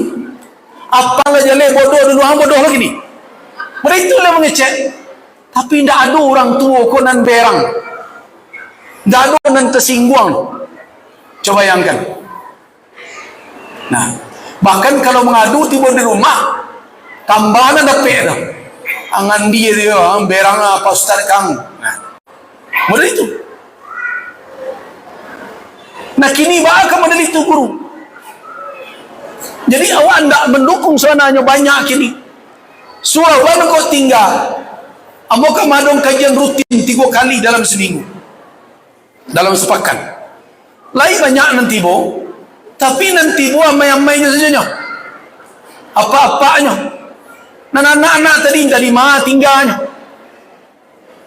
Apalah jalir bodoh dulu ang bodoh lagi ni. Mereka lah mengecek. Tapi tidak ada orang tua ko nan berang. Tidak ada nan tersinggung. Coba bayangkan. Nah, bahkan kalau mengadu tiba di rumah, tambahan dapat dah. Angan dia berang apa Ustaz Kang. Nah, model itu. Nah kini bakal model itu guru. Jadi awak tidak mendukung sebenarnya banyak kini. Surah mana kau tinggal? Amok madong kajian rutin 3 kali dalam seminggu. Dalam sepekan. Lain banyak nanti bo. Tapi nanti bo amai-amainya saja. Apa-apanya. Nan anak-anak tadi mana tinggalnya.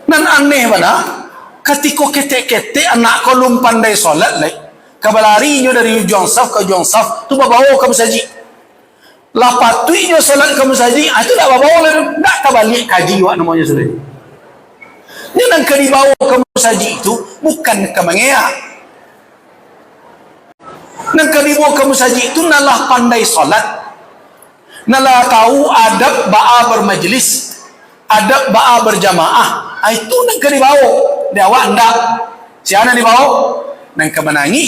Nan aneh mana? Ketika ketek-ketek anak kau belum pandai solat lagi. Kabalarinya dari ujung saf ke ujung saf. Tu bawa kamu saji. Lapatuinya solat kamu saji. Itu tak bawa lagi. Tak terbalik kaji wak namanya sudah. Ini yang dibawa kamu saji itu bukan kemengeak. Yang dibawa kamu saji itu nalah pandai solat. Nalah tahu adab ba'a bermajlis, adab ba'a berjamaah. Itu yang dibawa. Dia awak hendak. Siapa dibawa? Yang kemenangi.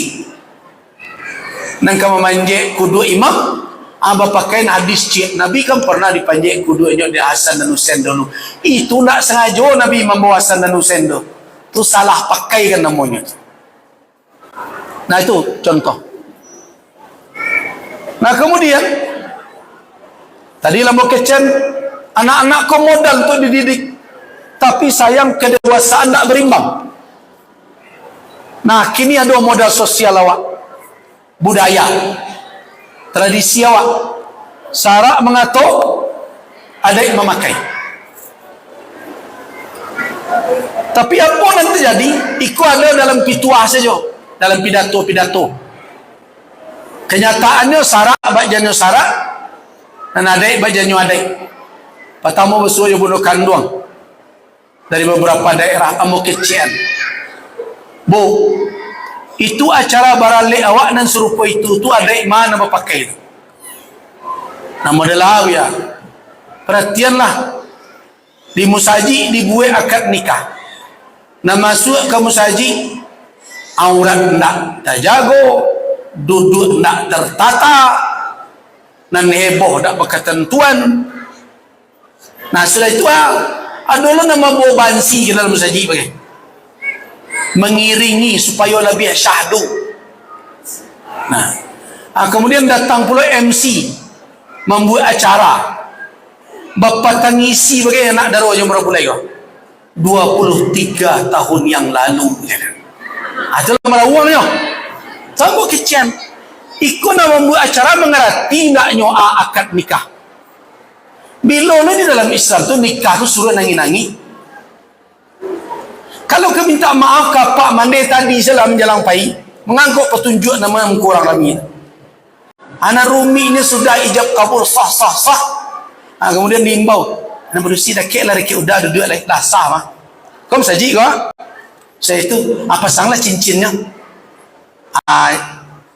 Yang kememanjek kudu imam. Aba pakai hadis cik Nabi kan pernah dipanjek kudunya di Hasan dan Husain dulu. Itu nak sengaja Nabi membawa Hasan dan Husain dulu. Itu salah pakai kan namanya. Nah itu contoh. Nah kemudian tadi lambo kecen anak-anak kau modal untuk dididik. Tapi sayang kedewasaan tak berimbang. Nah kini ada modal sosial awak. Budaya. Tradisi awak syarak mengatur ada yang memakai. Tapi apa nanti jadi ikut ada dalam pituah saja, dalam pidato-pidato. Kenyataannya syarak bajannya syarak dan ada bajannya ada. Pertama bersuara bunuh kanduang dari beberapa daerah amu kecian. Bu itu acara barale awak dan serupa itu ada mana pakai itu. Nah model ya. Perhatianlah di musaji dibuat akad nikah. Nah masuk ke musaji aurat ndak terjago, duduk ndak tertata, nan heboh ndak berketentuan. Nah setelah itu adalah nama bawa bansi ke dalam musaji bagai. Mengiringi supaya lebih syahdu. Nah, kemudian datang pula MC membuat acara. Bapa tangisi bagaimana nak darah yang berapa lagi? 23 tahun yang lalu. Itulah merawangnya. Tahu kecian. Ikut nak membuat acara mengerti naknya akad nikah. Bila ni dalam Islam tu nikah tu suruh nangi-nangi. Kalau kau minta maaf ke Pak Mande tadi salah menjalang pai, mengangkut petunjuk nama yang kurang kami. Anak Rumi ini sudah ijab kabul sah. Kemudian diimbau, anak berusia dah kek lah reki udah duduk lah sah mah. Kau saji kau? Saya itu apa sanglah cincinnya?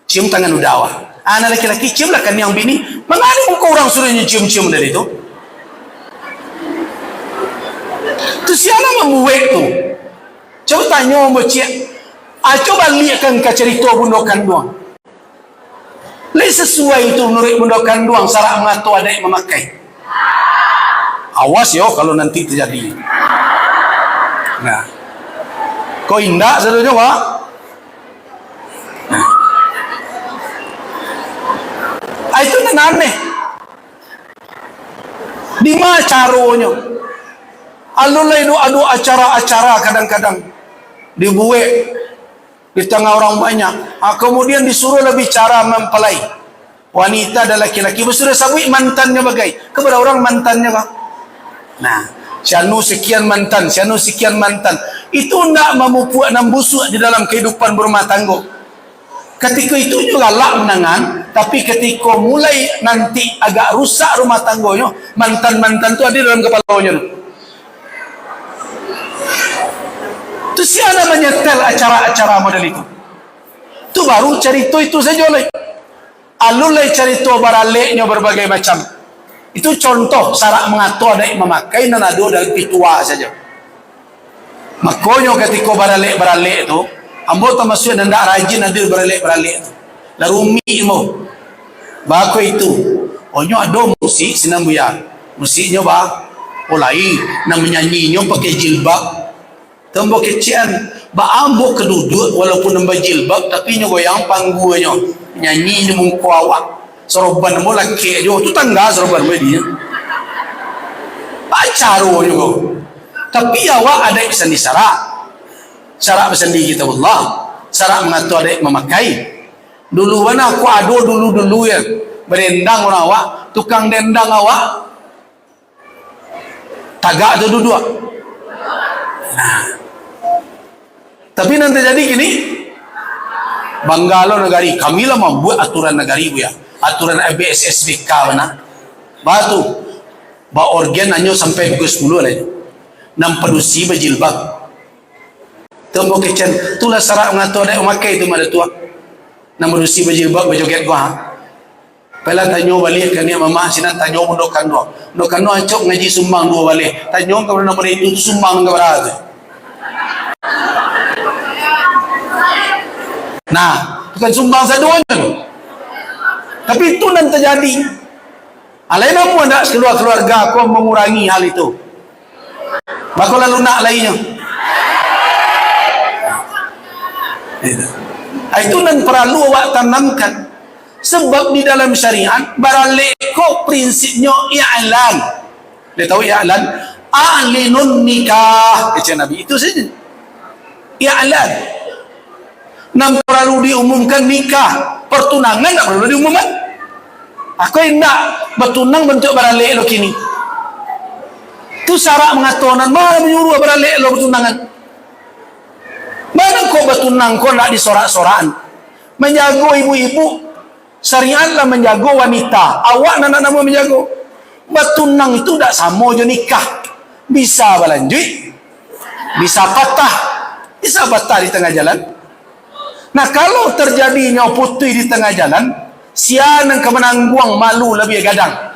Cium tangan udawa. Anak laki-laki cium lah kan yang bini. Mengani muka orang suruhnya cium-cium dari itu? Tu siapa membuat tu? Coba tanya orang bocik. Coba lihatkan ke cerita bunda kanduang. Lain sesuai itu menurut bunda kanduang syarat mengatur ada yang memakai. Awas yo kalau nanti terjadi. Nah, kau indah sebenarnya Pak. kan aneh. Di mana caranya? Alulai adu acara-acara kadang-kadang dibuat di tengah orang banyak. Kemudian disuruh lebih cara mempelai wanita dan laki-laki. Sudah sabui mantannya bagai. Kepada orang mantannya kah? Nah, sianu sekian mantan, sianu sekian mantan. Itu tidak memupuk dan busuk di dalam kehidupan berumah tangga. Ketika itu juga lak menangan, tapi ketika mulai nanti agak rusak rumah tangganya, mantan-mantan itu ada dalam kepalanya. Itu siapa menyetel acara-acara model itu? Itu baru cerita itu saja lah. Alulai cerita baraleknya berbagai macam. Itu contoh sarak mengatur ada memakai dan ada dalam pitua saja. Makanya ketika baralek itu, ambo termasuk dan tak rajin ada beralek itu. Larumi mo. Bako itu. Onyo ada musik senang buya. Musiknya bah. Olai nak menyanyinya pakai jilbab. Tambah kecian. Ba ambo keduduk walaupun nambah jilbab tapi nya goyang panggunya. Nyanyi ni mungku awak. Soroban mo laki aja. Tu tangga soroban mo dia. Pacaro juga. Tapi awak ada kesan di sarak. Sarak bersendiri kita Allah. Sarak mengatur adik memakai. Dulu mana aku ado dulu ya. Berendang orang awak. Tukang dendang awak. Tagak tu duduk. Nah. Tapi nanti jadi gini. Banggalo negari. Kamilah membuat aturan negari bu ya. Aturan ABSSBK mana. Batu. Ba organ hanya sampai pukul 10 aja. Nam padusi berjilbab. Tembok kecen, itulah syarat mengatur ada memakai itu mana tua. Nam padusi berjilbab berjoget gua. Pela tanyo balik kan ni mama sinan tanyo mundokan do. Mundokan do acok ngaji sumbang dua balik. Tanyo ka berna pada itu sumbang ka berada. Nah, bukan sumbang sadonya. Tapi itu nan terjadi. Alain apa anda keluarga kau mengurangi hal itu? Bakal lalu nak lainnya. Itu nan perlu awak tanamkan. Sebab di dalam syariat baraleko prinsipnya i'lan. Dia tahu i'lan? A'linun nikah. Kata Nabi itu saja. I'lan. Nan perlu diumumkan nikah. Pertunangan tak perlu diumumkan. Aku hendak bertunang bentuk baralek lo kini. Itu syarat mengatakan mana menyuruh beralek lo bertunangan. Mana kau bertunang kau nak disorak-sorakan. Menjaga ibu-ibu. Syariat lah menjaga wanita. Awak nak nama menjaga. Bertunang itu tak sama je nikah. Bisa berlanjut. Bisa patah. Bisa patah di tengah jalan. Nah kalau terjadinya putih di tengah jalan. Sian yang kemenangguang malu lebih gadang.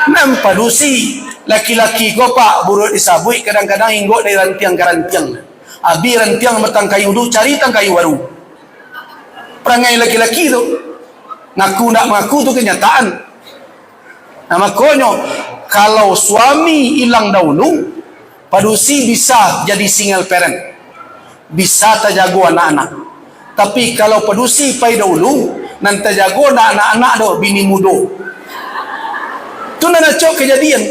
Nampak dusi. Laki-laki kau pak buruk disabui kadang-kadang hinggok dari rantiang ke rantiang. Abi rantiang metang kayu dulu cari tang kayu baru. Perangai laki-laki tu ngaku nak mengaku tu kenyataan. Nah makanya kalau suami hilang dahulu padusi bisa jadi single parent. Bisa terjaga anak-anak. Tapi kalau padusi pai dahulu nanti jaga anak-anak dah bini muda. Tu nak cok kejadian.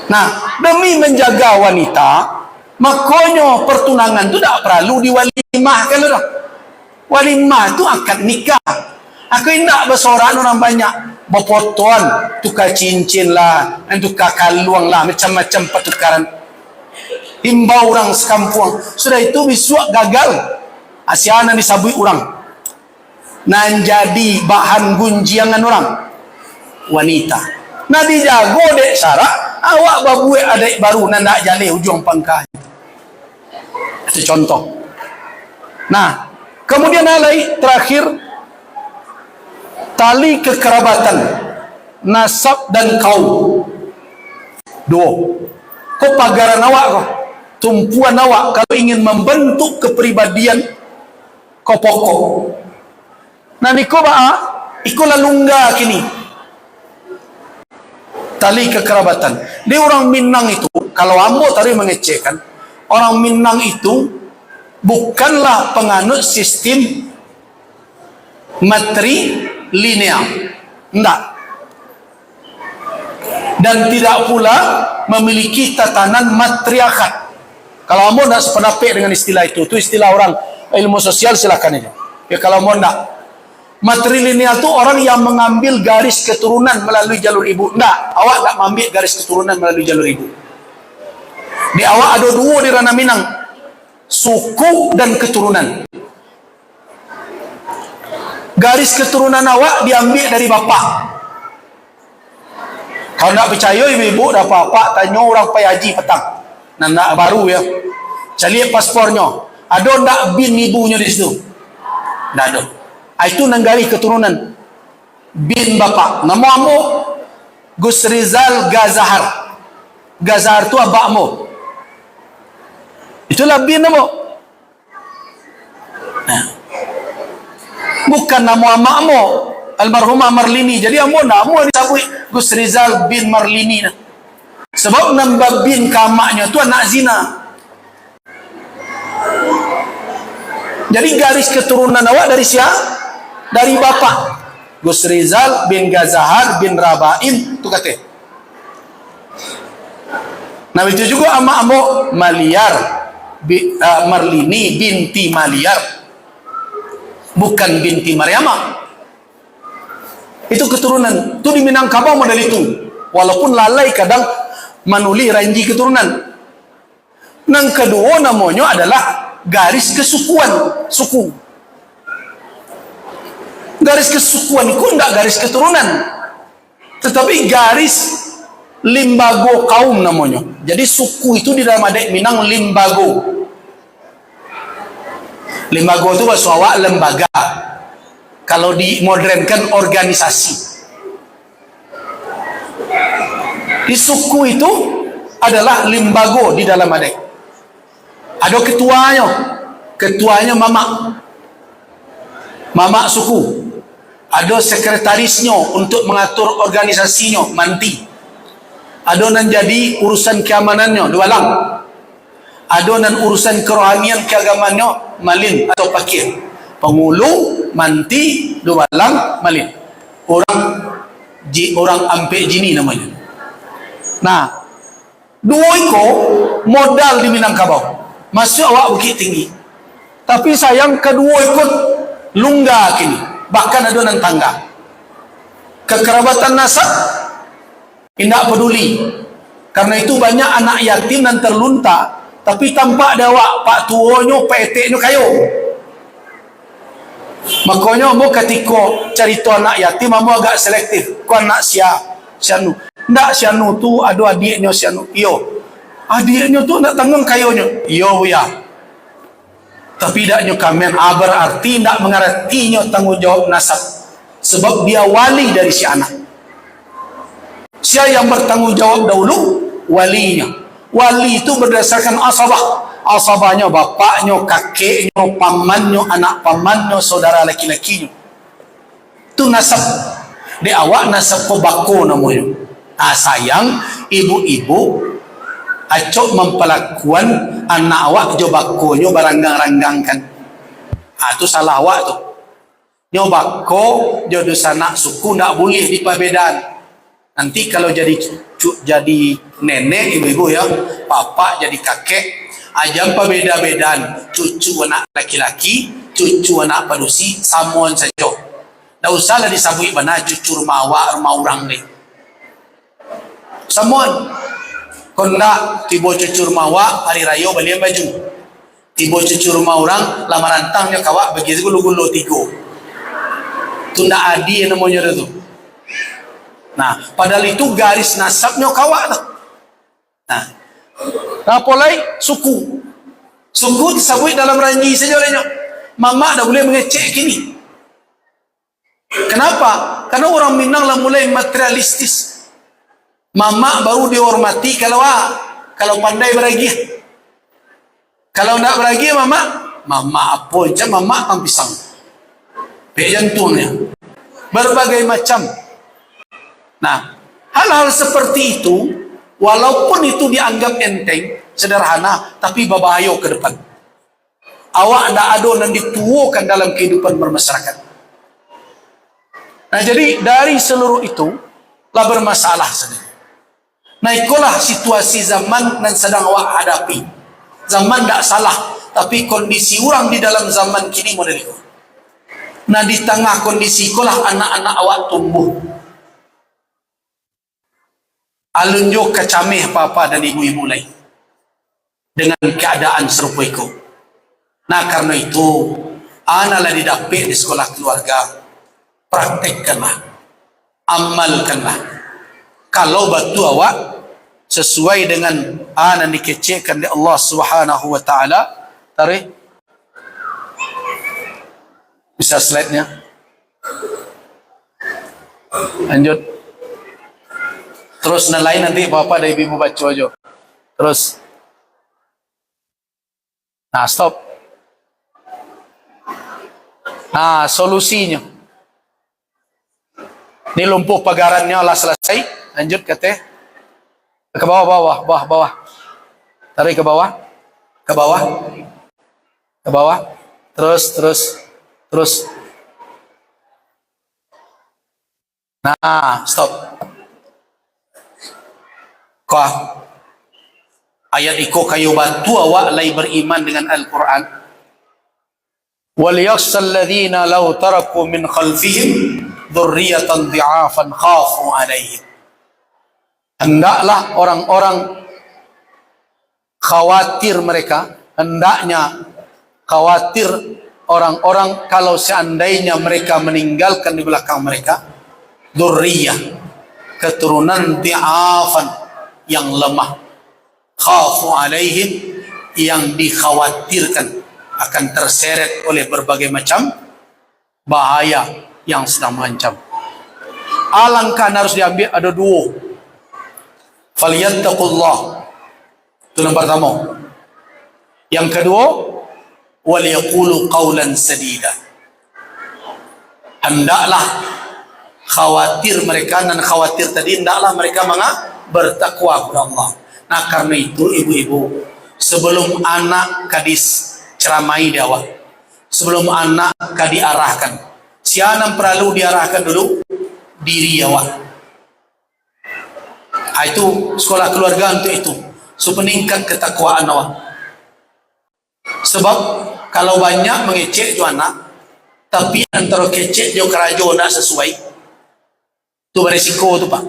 Nah, demi menjaga wanita, makanya pertunangan tu tak perlu diwalimahkan dah. Walimah tu akad nikah. Aku hendak bersorak orang banyak. Berpotuan, tukar cincin lah, tukar kalung lah, macam-macam pertukaran. Himbau orang sekampung. Sudah itu besok gagal. Asyana disabui orang. Nan jadi bahan gunjiangan orang. Wanita. Nah dijago dek syarak. Awak babuai adik baru nan nak jali ujung pangkah. Itu contoh. Nah, kemudian alai terakhir tali kekerabatan, nasab dan kaum. Dua. Kau pagaran awak kau, tumpuan awak kalau ingin membentuk kepribadian kau pokok. Nah niko ba, iko lalungga kini. Tali kekerabatan. Di orang Minang itu, kalau ambo tadi mengecekkan, orang Minang itu bukanlah penganut sistem matri linear. Tidak. Dan tidak pula memiliki tatanan matriarkat. Kalau kamu tidak sependapat dengan istilah itu istilah orang ilmu sosial, silakan aja. Ya kalau mau tidak. Matrilineal itu orang yang mengambil garis keturunan melalui jalur ibu. Tidak, awak tidak mengambil garis keturunan melalui jalur ibu. Di awak ada dua di ranah Minang, suku dan keturunan. Garis keturunan awak diambil dari bapak. Kalau tidak percaya ibu-ibu dah bapak tanya orang Pak Haji petang. Nanda baru ya. Saya lihat paspornya. Ada tak bin ibunya di situ? Tidak ada. Itu nanggari keturunan. Bin bapak. Nama kamu Gus Rizal Gazahar. Gazahar itu abakmu. Itulah bin kamu. Nah. Bukan nama makmu almarhumah Marlini. Jadi kamu nama disebut Gus Rizal bin Marlini. Sebab nambah bin kamaknya itu anak zina. Jadi garis keturunan awak dari siapa? Dari bapak. Gus Rizal bin Gazahar bin Rabain itu kata. Nah itu juga amakmu Maliar Marlini binti Maliar. Bukan binti Maryamah. Itu keturunan. Itu di Minangkabau model itu. Walaupun lalai kadang manuli ranji keturunan. Yang kedua namanya adalah garis kesukuan, suku. Garis kesukuan itu tidak garis keturunan, tetapi garis limbago kaum namanya. Jadi suku itu di dalam adat Minang limbago. Limbago itu bahasa awak lembaga. Kalau dimodernkan organisasi. Di suku itu adalah limbago di dalam adat. Ada ketuanya mama suku. Ada sekretarisnya untuk mengatur organisasinya, manti. Ada yang jadi urusan keamanannya, dualang. Ada yang urusan kerohanian keagamannya, malin atau pakir. Pengulu, manti, dualang, malin. Orang ampe jini namanya. Nah, dua itu modal di Minangkabau. Masuk awak Bukit Tinggi. Tapi sayang kedua ikut lungga kini. Bahkan ada nan tangga. Kekerabatan nasab tidak peduli. Karena itu banyak anak yatim dan terlunta. Tapi tampak ada awak pak tuonyo, pak eteknya kayo. Makanya mau ketika cerita anak yatim, mau agak selektif. Kau anak sianu. Tidak sianu tu ada adiknya sianu. Iyo. Adiknya tu nak tanggung kayonya. Iyo ya. Tapi tidaknya kamen berarti tidak mengertinya tanggung jawab nasab. Sebab dia wali dari si anak. Siapa yang bertanggung jawab dahulu? Walinya. Wali itu berdasarkan asabah. Asabahnya bapaknya, kakeknya, pamannya, anak pamannya, saudara laki-lakinya. Itu nasab. Di awak nasab kobako namanya. Sayang ibu-ibu acok mempelakuan anak awak jobakonyo baranggang-ranggangkan. Itu salah awak tu. Nyobako jodoh sanak suku ndak boleh diperbedaan. Nanti kalau jadi nenek ibu-ibu ya, papa jadi kakek, ajam perbeda-bedaan. Cucu anak laki-laki, cucu anak padusi, samuan saja. Ndak usahlah disabui bana cucu rumah awak, rumah orang ni. Samuan. Konda tiba cucu rumah awak hari raya belian baju. Tiba cucu rumah orang lamaran tangnya kawak bagi gulu-gulu tiga. Tunda adi yang namanya itu. Nah, padahal itu garis nasabnya kawak tu. Nah, apa lagi? Suku. Suku disebut dalam ranji saja olehnya. Mama dah boleh mengecek kini. Kenapa? Karena orang Minang lah mulai materialistis. Mama baru dihormati kalau pandai beragi. Kalau tidak beragi mama apa aja mama kan pisang. Pek jantungnya. Berbagai macam. Nah, hal-hal seperti itu walaupun itu dianggap enteng, sederhana, tapi berbahaya ke depan. Awak tidak ada yang dituakan dalam kehidupan bermasyarakat. Nah, jadi dari seluruh itu lah bermasalah saja. Nah, itulah situasi zaman yang sedang awak hadapi. Zaman tidak salah, tapi kondisi orang di dalam zaman kini model itu. Nah, di tengah kondisi itulah anak-anak awak tumbuh. Alunjuk kecamih papa dan ibu-ibu lain dengan keadaan serupa itu. Nah, karena itu analah didapik di sekolah keluarga, praktekkanlah, amalkanlah. Kalau batu awak sesuai dengan anak dikecekkan di Allah Subhanahu wa taala. Tarik bisa slide-nya, lanjut terus. Lain nanti bapak dan ibu baca aja terus. Nah, stop. Nah, solusinya ini lumpuh pagarannya lah selesai. Lanjut kata ke bawah, bawah. Tarik ke bawah, ke bawah, ke bawah. Terus. Nah, stop. Kau ayat iko kayu batu awak lay beriman dengan Al-Quran. Wal yakhshal ladzina law taraku min khalfihim dzurriyyatan dhi'afan khafu 'alaihim. Hendaklah orang-orang khawatir mereka, hendaknya khawatir orang-orang kalau seandainya mereka meninggalkan di belakang mereka dzurriyyah, keturunan dhi'afan yang lemah, khafu 'alaihim, yang dikhawatirkan akan terseret oleh berbagai macam bahaya yang sedang mengancam. Alangkah harus diambil ada dua. Falyattaqullah, itu yang pertama. Yang kedua, waliyaqulu qawlan sadida. Hendaklah khawatir mereka, dan khawatir tadi hendaklah mereka bertakwa kepada Allah. Nah, karena itu ibu-ibu, sebelum anak kadis ceramai di awal, sebelum anak diarahkan, siapa perlu diarahkan dulu? Diri awak. Itu sekolah keluarga untuk itu, supaya meningkat ketakwaan awak. Sebab kalau banyak mengecek juga anak, tapi antara kecek dia kerajo tidak sesuai, itu beresiko tu pak.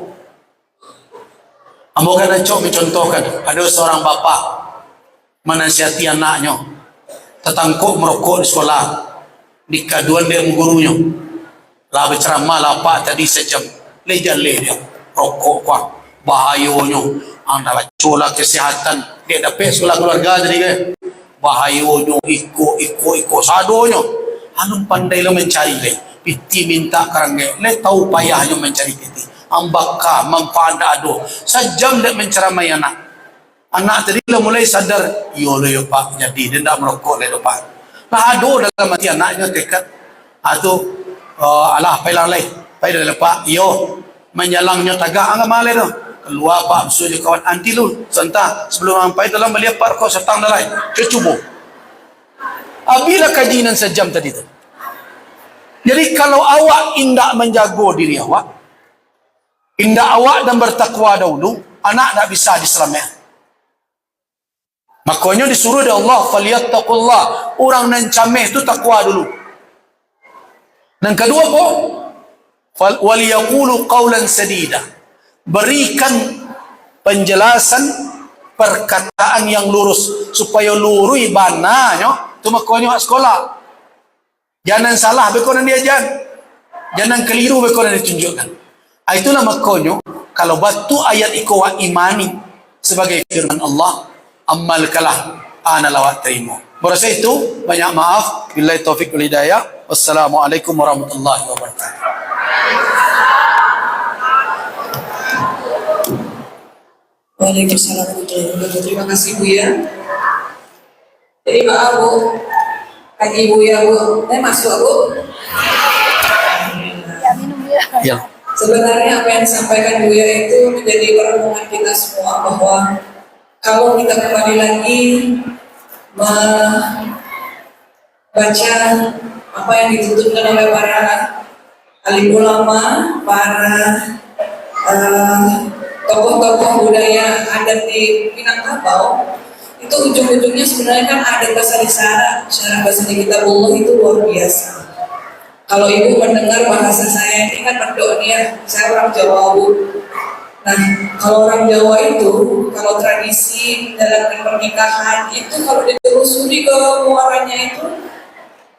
Ambo kan mencontohkan, ada seorang bapak menasihati anaknya, tertangkuk merokok di sekolah, di kaduan dia gurunya, lah berceramah lah pak tadi sejam, lejan dia rokok kuah. Bahayanya adalah cola kesehatan dia dapat sekolah keluarga jadi kan bahayanya iko sadonya anu pandai lo mencari le piti minta karangge le tahu payahnya mencari piti ambaka manfaat ado sejam dia menceramai anak tadi lo mulai sadar yo pak jadi dia tidak merokok le pak lah ado dalam hati anaknya tekad atau alah pailah le pailah pak yo menyalangnya tagak angga male tu keluar pak suruh kawan anti lu sentah sebelum sampai dalam melihat pak kau sertang dalai kecubo apabila kajian sejam tadi tu. Jadi kalau awak indak menjaga diri awak, indak awak dan bertakwa dahulu, anak tak bisa diselamatkan. Makanya disuruh oleh Allah falyattaqullah, orang nan cameh tu takwa dulu. Dan kedua apa? Waliyaqulu qawlan sadida, berikan penjelasan perkataan yang lurus supaya lurui bananya tu makanya sekolah. Jangan salah bekonan diajar, jangan keliru bekonan ditunjukkan. Itulah makanya kalau batu ayat ikawa imani sebagai firman Allah, amalkalah ana lawat terima. Berasa itu banyak maaf. Billahi taufiq wal hidayah. Wassalamualaikum warahmatullahi wabarakatuh. Waalaikumsalam warahmatullahi wabarakatuh. Terima kasih Bu ya. Jadi maaf Bu, kaji Bu ya Bu. Masuk Bu. Ya. Sebenarnya apa yang disampaikan Bu ya itu menjadi perenungan kita semua bahwa kalau kita kembali lagi membaca apa yang dituturkan oleh para alim ulama, para tokoh-tokoh budaya adat di Minangkabau, itu ujung-ujungnya sebenarnya kan ada bahasa isyarat. Syarah bahasa kitabullah itu luar biasa. Kalau ibu mendengar bahasa saya ini kan berdoa ya, saya orang Jawa Bu. Nah, kalau orang Jawa itu, kalau tradisi dalam pernikahan itu kalau ditelusuri ke muaranya itu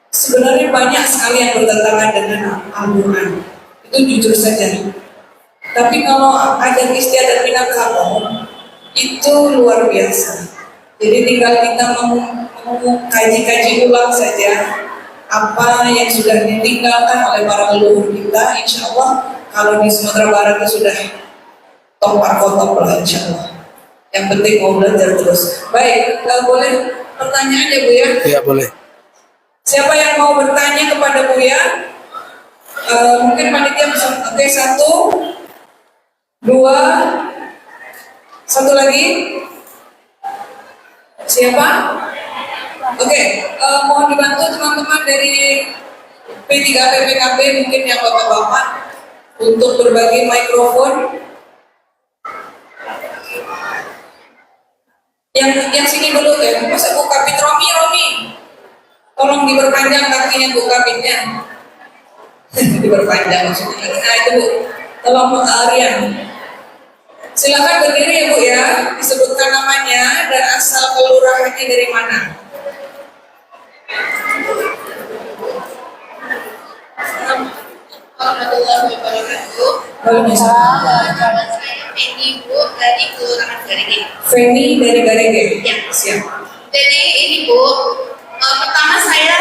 sebenarnya banyak sekali yang bertentangan dengan Al-Quran. Itu jujur saja. Tapi kalau adat istiadat Minangkabau itu luar biasa. Jadi tinggal kita kaji-kaji ulang saja apa yang sudah ditinggalkan oleh para leluhur kita. Insya Allah kalau di Sumatera Barat itu sudah top lah insya Allah. Yang penting mau belajar terus. Baik, boleh pertanyaan ya Bu ya? Iya boleh. Siapa yang mau bertanya kepada Buya? Mungkin panitia bisa. Oke, 1, 2, 1 lagi. Siapa? Oke, mohon dibantu teman-teman dari P3 PPKB mungkin yang bapak-bapak untuk berbagi mikrofon. Yang sini dulu ya, masa Bu Kapit Romi. Tolong diperpanjang kakinya Bu Kapitnya. Diperpanjang maksudnya. Nah itu Bu, tolong Rian. Silakan berdiri ya Bu ya, disebutkan namanya dan asal kelurahannya dari mana. Warahmatullahi wabarakatuh. Waalaikumsalam. Nama saya Feni Bu dari Kelurahan Garege. Feni dari Garege. Ya. Siap. Jadi ini Bu, pertama saya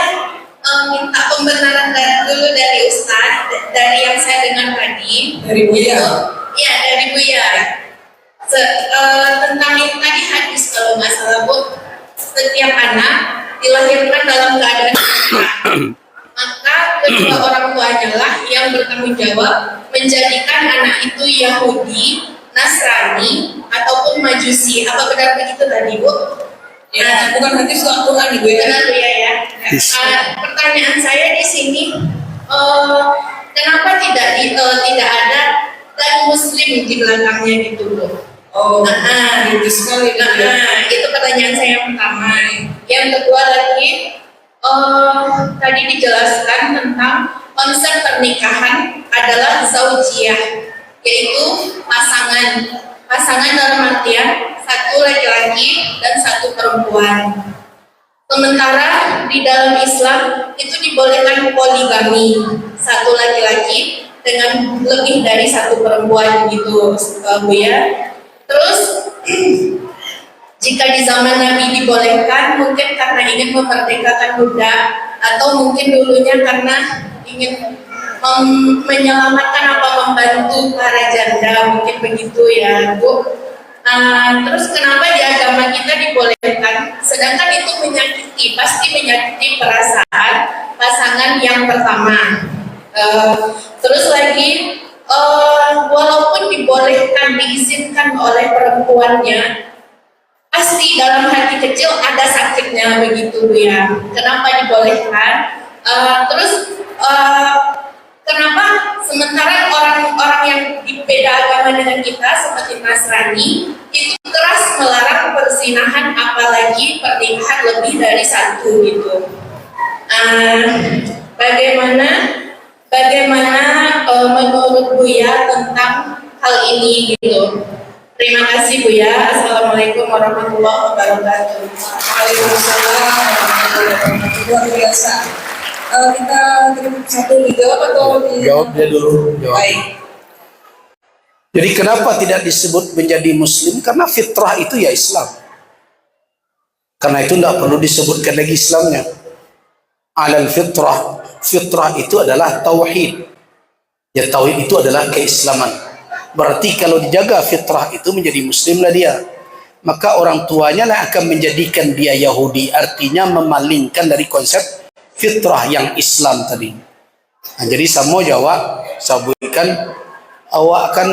minta pembenaran dulu dari Ustadz dari yang saya dengar tadi. Dari Buya. Iya dari Buya. Tentang yang tadi hadis kalau nggak salah Bu, setiap anak dilahirkan dalam keadaan maka kedua orang tuanya lah yang bertanggung jawab menjadikan anak itu Yahudi, Nasrani ataupun Majusi. Apa benar begitu tadi Bu? Ya, bukan hadis Al-Quran Ibu ya. Benar Bu ya. Pertanyaan saya di sini, kenapa tidak ada dan Muslim di belakangnya gitu Bu? Oh, itu sekali. Itu pertanyaan saya yang pertama. Yang kedua lagi, tadi dijelaskan tentang konsep pernikahan adalah zaujiyah, yaitu pasangan dalam artian satu laki-laki dan satu perempuan. Sementara di dalam Islam itu dibolehkan poligami, satu laki-laki dengan lebih dari satu perempuan gitu Bu ya. Terus jika di zaman Nabi dibolehkan, mungkin karena ingin memerdekakan budak, atau mungkin dulunya karena ingin menyelamatkan apa membantu para janda, mungkin begitu ya Bu. Terus kenapa di agama kita dibolehkan, sedangkan itu pasti menyakiti perasaan pasangan yang pertama. Terus lagi, walaupun dibolehkan, diizinkan oleh perempuannya, pasti dalam hati kecil ada sakitnya begitu ya. Kenapa dibolehkan? Kenapa sementara orang-orang yang beda agama dengan kita seperti Nasrani itu keras melarang perzinahan, apalagi pernikahan lebih dari satu gitu. Bagaimana menurut Buya tentang hal ini gitu? Terima kasih Buya. Assalamualaikum warahmatullahi wabarakatuh. Waalaikumsalam warahmatullahi wabarakatuh. Luar biasa. Kita satu dijawab atau Jawab dia dulu. Jawab. Baik. Jadi kenapa tidak disebut menjadi Muslim? Karena fitrah itu ya Islam. Karena itu tidak perlu disebutkan lagi Islamnya. Alal fitrah. Fitrah itu adalah tauhid. Ya tauhid itu adalah keislaman. Berarti kalau dijaga fitrah itu menjadi Muslim lah dia. Maka orang tuanya lah akan menjadikan dia Yahudi. Artinya memalingkan dari konsep fitrah yang Islam tadi. Nah, jadi semua jawab, sabuikan awak akan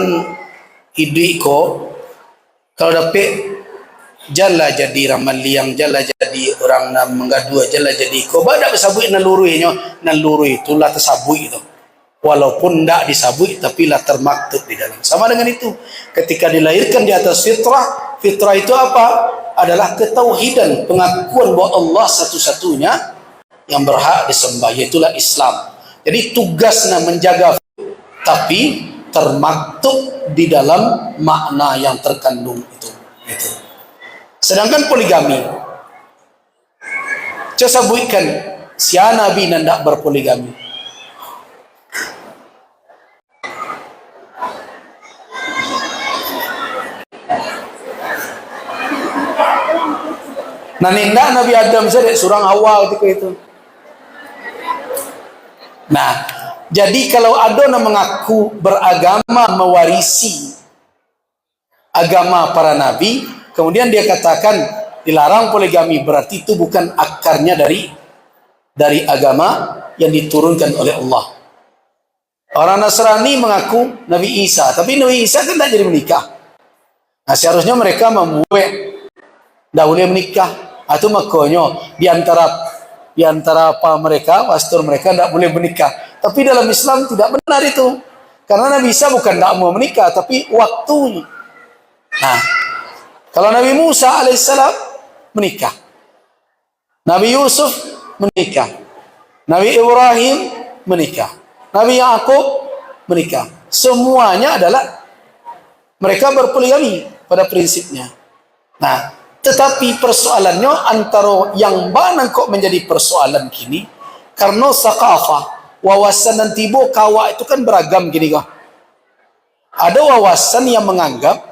hidup ko kalau dapat jala jadi ramal liang, jala jadi orang nak menggadua, jala jadi ko badak sabui nalurui itulah tersabui itu. walaupun tidak disabui tapi lah termaktub di dalam. Sama dengan itu, ketika dilahirkan di atas fitrah, fitrah itu apa? Adalah ketauhidan, pengakuan bahwa Allah satu-satunya yang berhak disembah, yaitulah Islam. Jadi tugasnya menjaga, tapi termaktub di dalam makna yang terkandung itu. Sedangkan poligami, saya sebutkan si Nabi tidak berpoligami. Nah, nindak Nabi Adam saja surang Hawa ketika itu. Nah, jadi kalau ada yang mengaku beragama mewarisi agama para nabi, kemudian dia katakan dilarang poligami, berarti itu bukan akarnya dari agama yang diturunkan oleh Allah. Orang Nasrani mengaku Nabi Isa, tapi Nabi Isa kan tidak jadi menikah. Nah, seharusnya mereka membuat tidak boleh menikah. Atau makanya di antara apa mereka, pastor mereka tidak boleh menikah. Tapi dalam Islam tidak benar itu. Karena Nabi Isa bukan tidak mau menikah, tapi waktunya. Nah, kalau Nabi Musa alaihissalam menikah, Nabi Yusuf menikah, Nabi Ibrahim menikah, Nabi Yakub menikah. Semuanya adalah mereka berpoligami pada prinsipnya. Nah, tetapi persoalannya antara yang mana kok menjadi persoalan kini, karena sakafah, wawasan dan tibo kawa itu kan beragam gini kok. Ada wawasan yang menganggap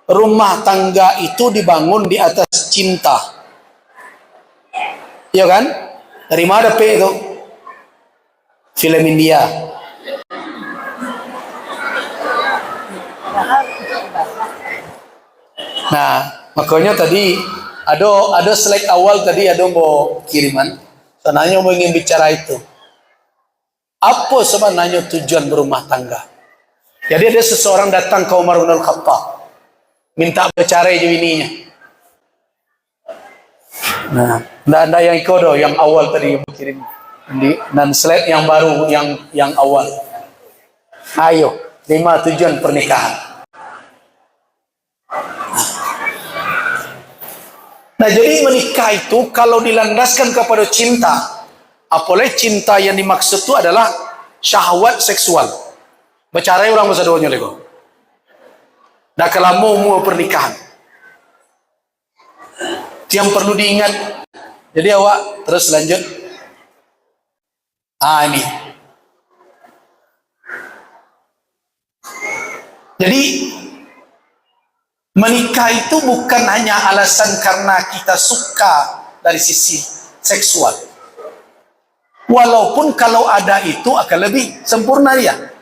rumah tangga itu dibangun di atas cinta. Iya kan? Dari mana P itu? Film India. Nah, makanya tadi ada slide awal tadi ada mau kiriman. Sananya mau ingin bicara itu. Apa sebenarnya tujuan berumah tangga? Jadi ada seseorang datang ke Umar bin Khattab, minta bercerai bininya. Nah, ada yang kodo yang awal tadi yang kirim. Dan slide yang baru yang awal. Ayo, 5 tujuan pernikahan. Nah, jadi menikah itu kalau dilandaskan kepada cinta, apalagi cinta yang dimaksud itu adalah syahwat seksual. Bercerai orang masa doanya lego. Dah kalau mau pernikahan, yang perlu diingat. Jadi awak terus lanjut. Ini. Jadi menikah itu bukan hanya alasan karena kita suka dari sisi seksual. Walaupun kalau ada itu akan lebih sempurna dia.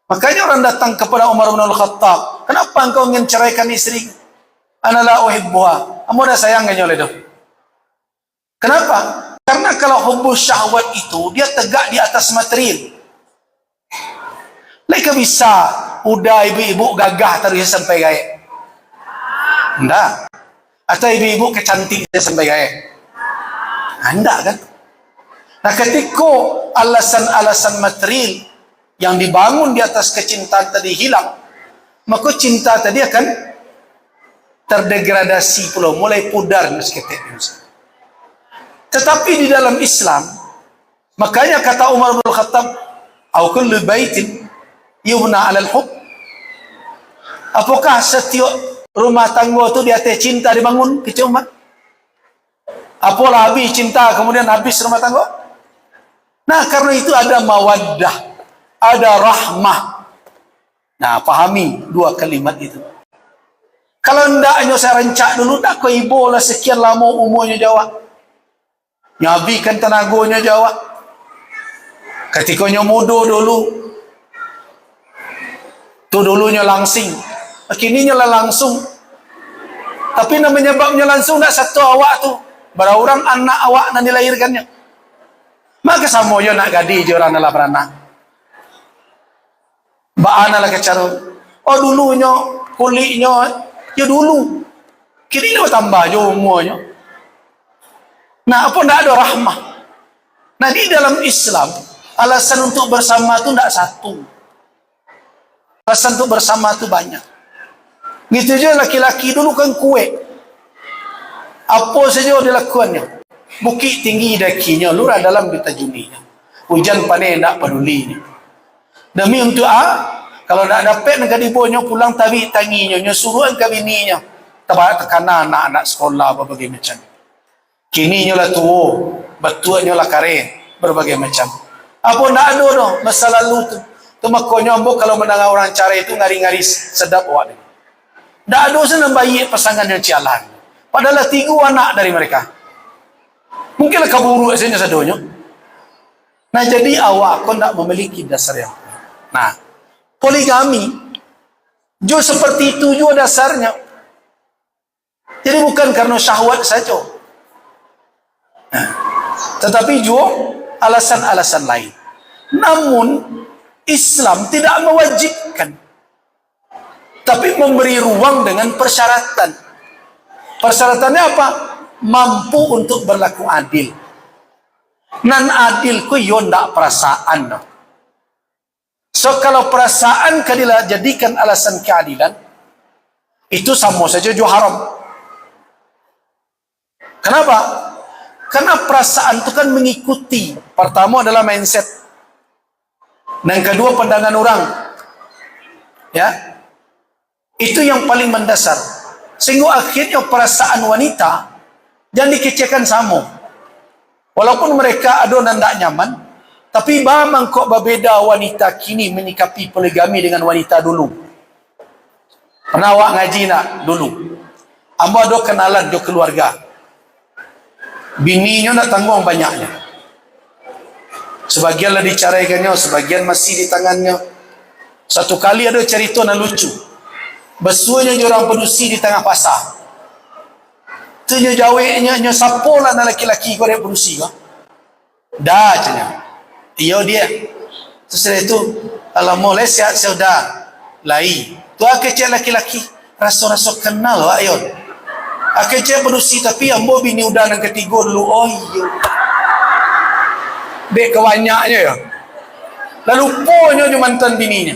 Makanya orang datang kepada Umar bin Khattab, kenapa engkau ingin ceraikan istri? Ana la uhibbuha. Kamu dah sayang kan oleh itu. Kenapa? Karena kalau hubbu syahwat itu dia tegak di atas material. Mereka bisa udah ibu-ibu gagah terus sampai gaya. Enggak. Atau ibu-ibu kecantik sampai gaya. Enggak kan? Nah, ketika alasan-alasan material yang dibangun di atas kecintaan tadi hilang, maka cinta tadi akan terdegradasi pula, mulai pudar seketik. Tetapi di dalam Islam, makanya kata Umar bin Khattab, "Au kullu baitin yubna 'alal hub." Apakah setiap rumah tangga itu di atas cinta dibangun, kecil Umar? Apalah habis cinta kemudian habis rumah tangga? Nah, karena itu ada mawaddah, ada rahmah. Nah, pahami dua kalimat itu. Kalau ndaknya saya rencak dulu, tak kau ibu lah sekian lama umurnya jawab. Nyabikan tenaganya jawab. Ketikanya muda dulu, tu dulunya langsing, kininya lah langsung. Tapi namanya babnya langsung tak satu awak tu. Berapa anak awak yang dilahirkannya. Maka samoyo nak gadi joran lah beranak. Baana lah kecarun. Oh dulunya kulitnya ya dulu. Kini ni tambah je umurnya. Nah, apa ndak ada rahmah. Nah, di dalam Islam Alasan untuk bersama tu tidak satu. Alasan untuk bersama tu banyak. Gitu je laki-laki dulu kan kuat. Apa saja dilakukannya. Bukit tinggi dakinya, lurah dalam ditajuninya. Hujan panen tak peduli. Demi untuk kalau nak dapat nak dibonyo pulang tabi tanginya, nyuruhan ke bininya. Tekanan anak-anak sekolah berbagai macam. Kini nyolah tua, betul nyolah kare, berbagai macam. Apa nak ada no masa lalu tu. Tu makanya ambo kalau mendengar orang cara itu ngari-ngari sedap awak ni. Tak ada senang bayi pasangan yang cialan. Padahal 3 anak dari mereka. Mungkinlah kaburu asalnya sadonya. Nah jadi awak kau tak memiliki dasar yang. Nah, poligami jo seperti itu juga dasarnya. Jadi bukan karena syahwat saja. Nah, tetapi juga alasan-alasan lain. Namun Islam tidak mewajibkan, tapi memberi ruang dengan persyaratan. Persyaratannya apa? Mampu untuk berlaku adil. Nan adil ku yo ndak perasaan. So kalau perasaan kadilah jadikan alasan keadilan, itu sama saja jo haram. Kenapa? Karena perasaan itu kan mengikuti. Pertama adalah mindset. Dan kedua pandangan orang. Ya. Itu yang paling mendasar. Sehingga akhirnya perasaan wanita jangan dikecilkan sama. Walaupun mereka ada dan tak nyaman, tapi memang kok berbeza wanita kini menyikapi poligami dengan wanita dulu. Pernah awak ngaji nak dulu? Amba ada kenalan do keluarga. Bininya nak tanggung banyaknya. Sebagian lah dicaraikannya, sebagian masih di tangannya. Satu kali ada cerita yang lucu. Besuanya orang pedusi di tengah pasar. Tu nya jawabnya nya sapola na laki-laki kau dia pedusi kau. Dah canya. Iyo dia. Terus itu alamak sihat sudah. Lai. Tu akecek laki-laki rasa-rasa kenal wak ayon. Akecek pedusi tapi ambo bini udah yang ketiga dulu. Oh iya. Dek kebanyaknya ya. Lalu ponyo je mantan bininya.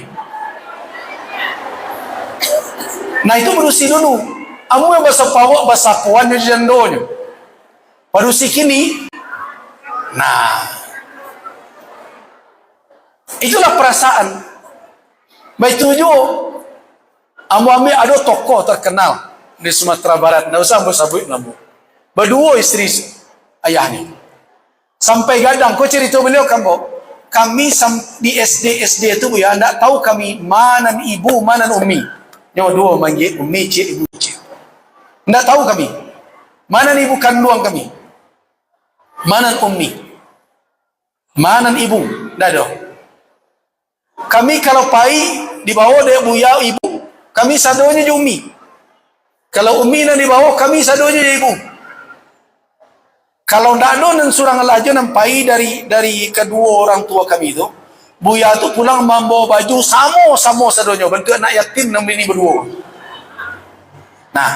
Nah itu berusi dulu. Amu yang bahasa pawak, bahasa puan yang jendonya. Berusi kini. Nah. Itulah perasaan. Baik tujuh. Amu ambil ada tokoh terkenal di Sumatera Barat. Tidak usah ambil sabut namu. Berdua istri ayahnya. Sampai gadang. Kau cerita beliau kamu. Kami di SD itu ya, tidak tahu kami mana ibu, mana umi. Yang dua manggil umi, cik, ibu, cik. Tidak tahu kami. Mana ibu kandung kami. Mana umi. Mana ibu. Tidak ada. Kami kalau pai dibawa dari buya ibu, kami sadonya je umi. Kalau umi nak dibawa, kami sadonya je ibu. Kalau tidak ada dan surang laju nampai dari kedua orang tua kami itu, buya tu pulang membawa baju sama sadonya, bentuk anak yatim nama ini berdua. Nah,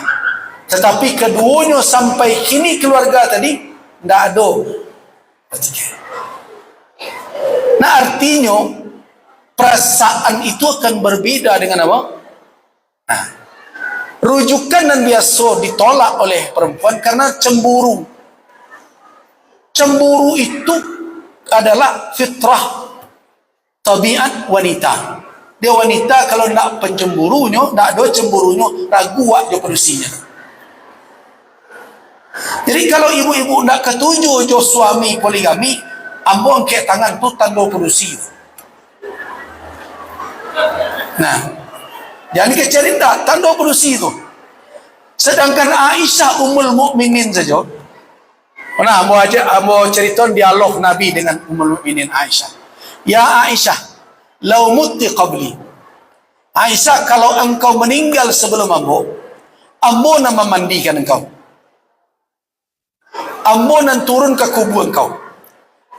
tetapi keduanya sampai kini keluarga tadi tidak ada. Nah artinya perasaan itu akan berbeda dengan apa? Nah, rujukan dan biasa ditolak oleh perempuan karena cemburu. Cemburu itu adalah fitrah tabiat wanita. Dia wanita kalau nak pencemburunya, nak ada cemburunya, ragu aja perusinya. Jadi kalau ibu-ibu nak ketujuh jo suami poligami, ambo angkat tangan tu tanda perusi. Nah, jangan kecilin tak tanda perusi itu. Sedangkan Aisyah Ummul Mukminin saja. Nah, ambo cerita dialog Nabi dengan Ummul Mukminin Aisyah. Ya Aisyah, lau mutti qabli. Aisyah, kalau engkau meninggal sebelum ambo nak memandikan engkau. Ambo nak turun ke kubur engkau.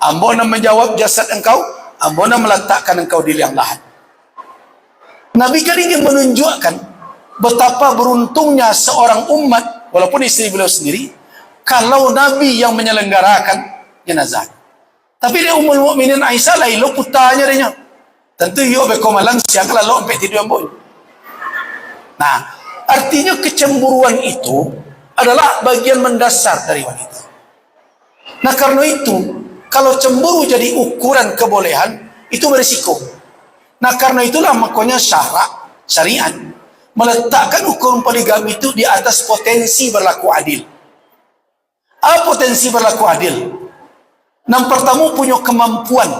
Ambo nak menjawab jasad engkau. Ambo nak meletakkan engkau di liang lahat. Nabi kan ingin menunjukkan betapa beruntungnya seorang umat, walaupun istri beliau sendiri, kalau Nabi yang menyelenggarakan jenazah. Tapi dia Ummul Mukminin Aisyah lah lo putarnya dia. Tentu yo beko malang siang lalu sampai tidur ambon. Nah, artinya kecemburuan itu adalah bagian mendasar dari wanita. Nah, karena itu kalau cemburu jadi ukuran kebolehan, itu berisiko. Nah, karena itulah makanya syariat meletakkan hukum poligami itu di atas potensi berlaku adil. Apa potensi berlaku adil? Yang pertama, punya kemampuan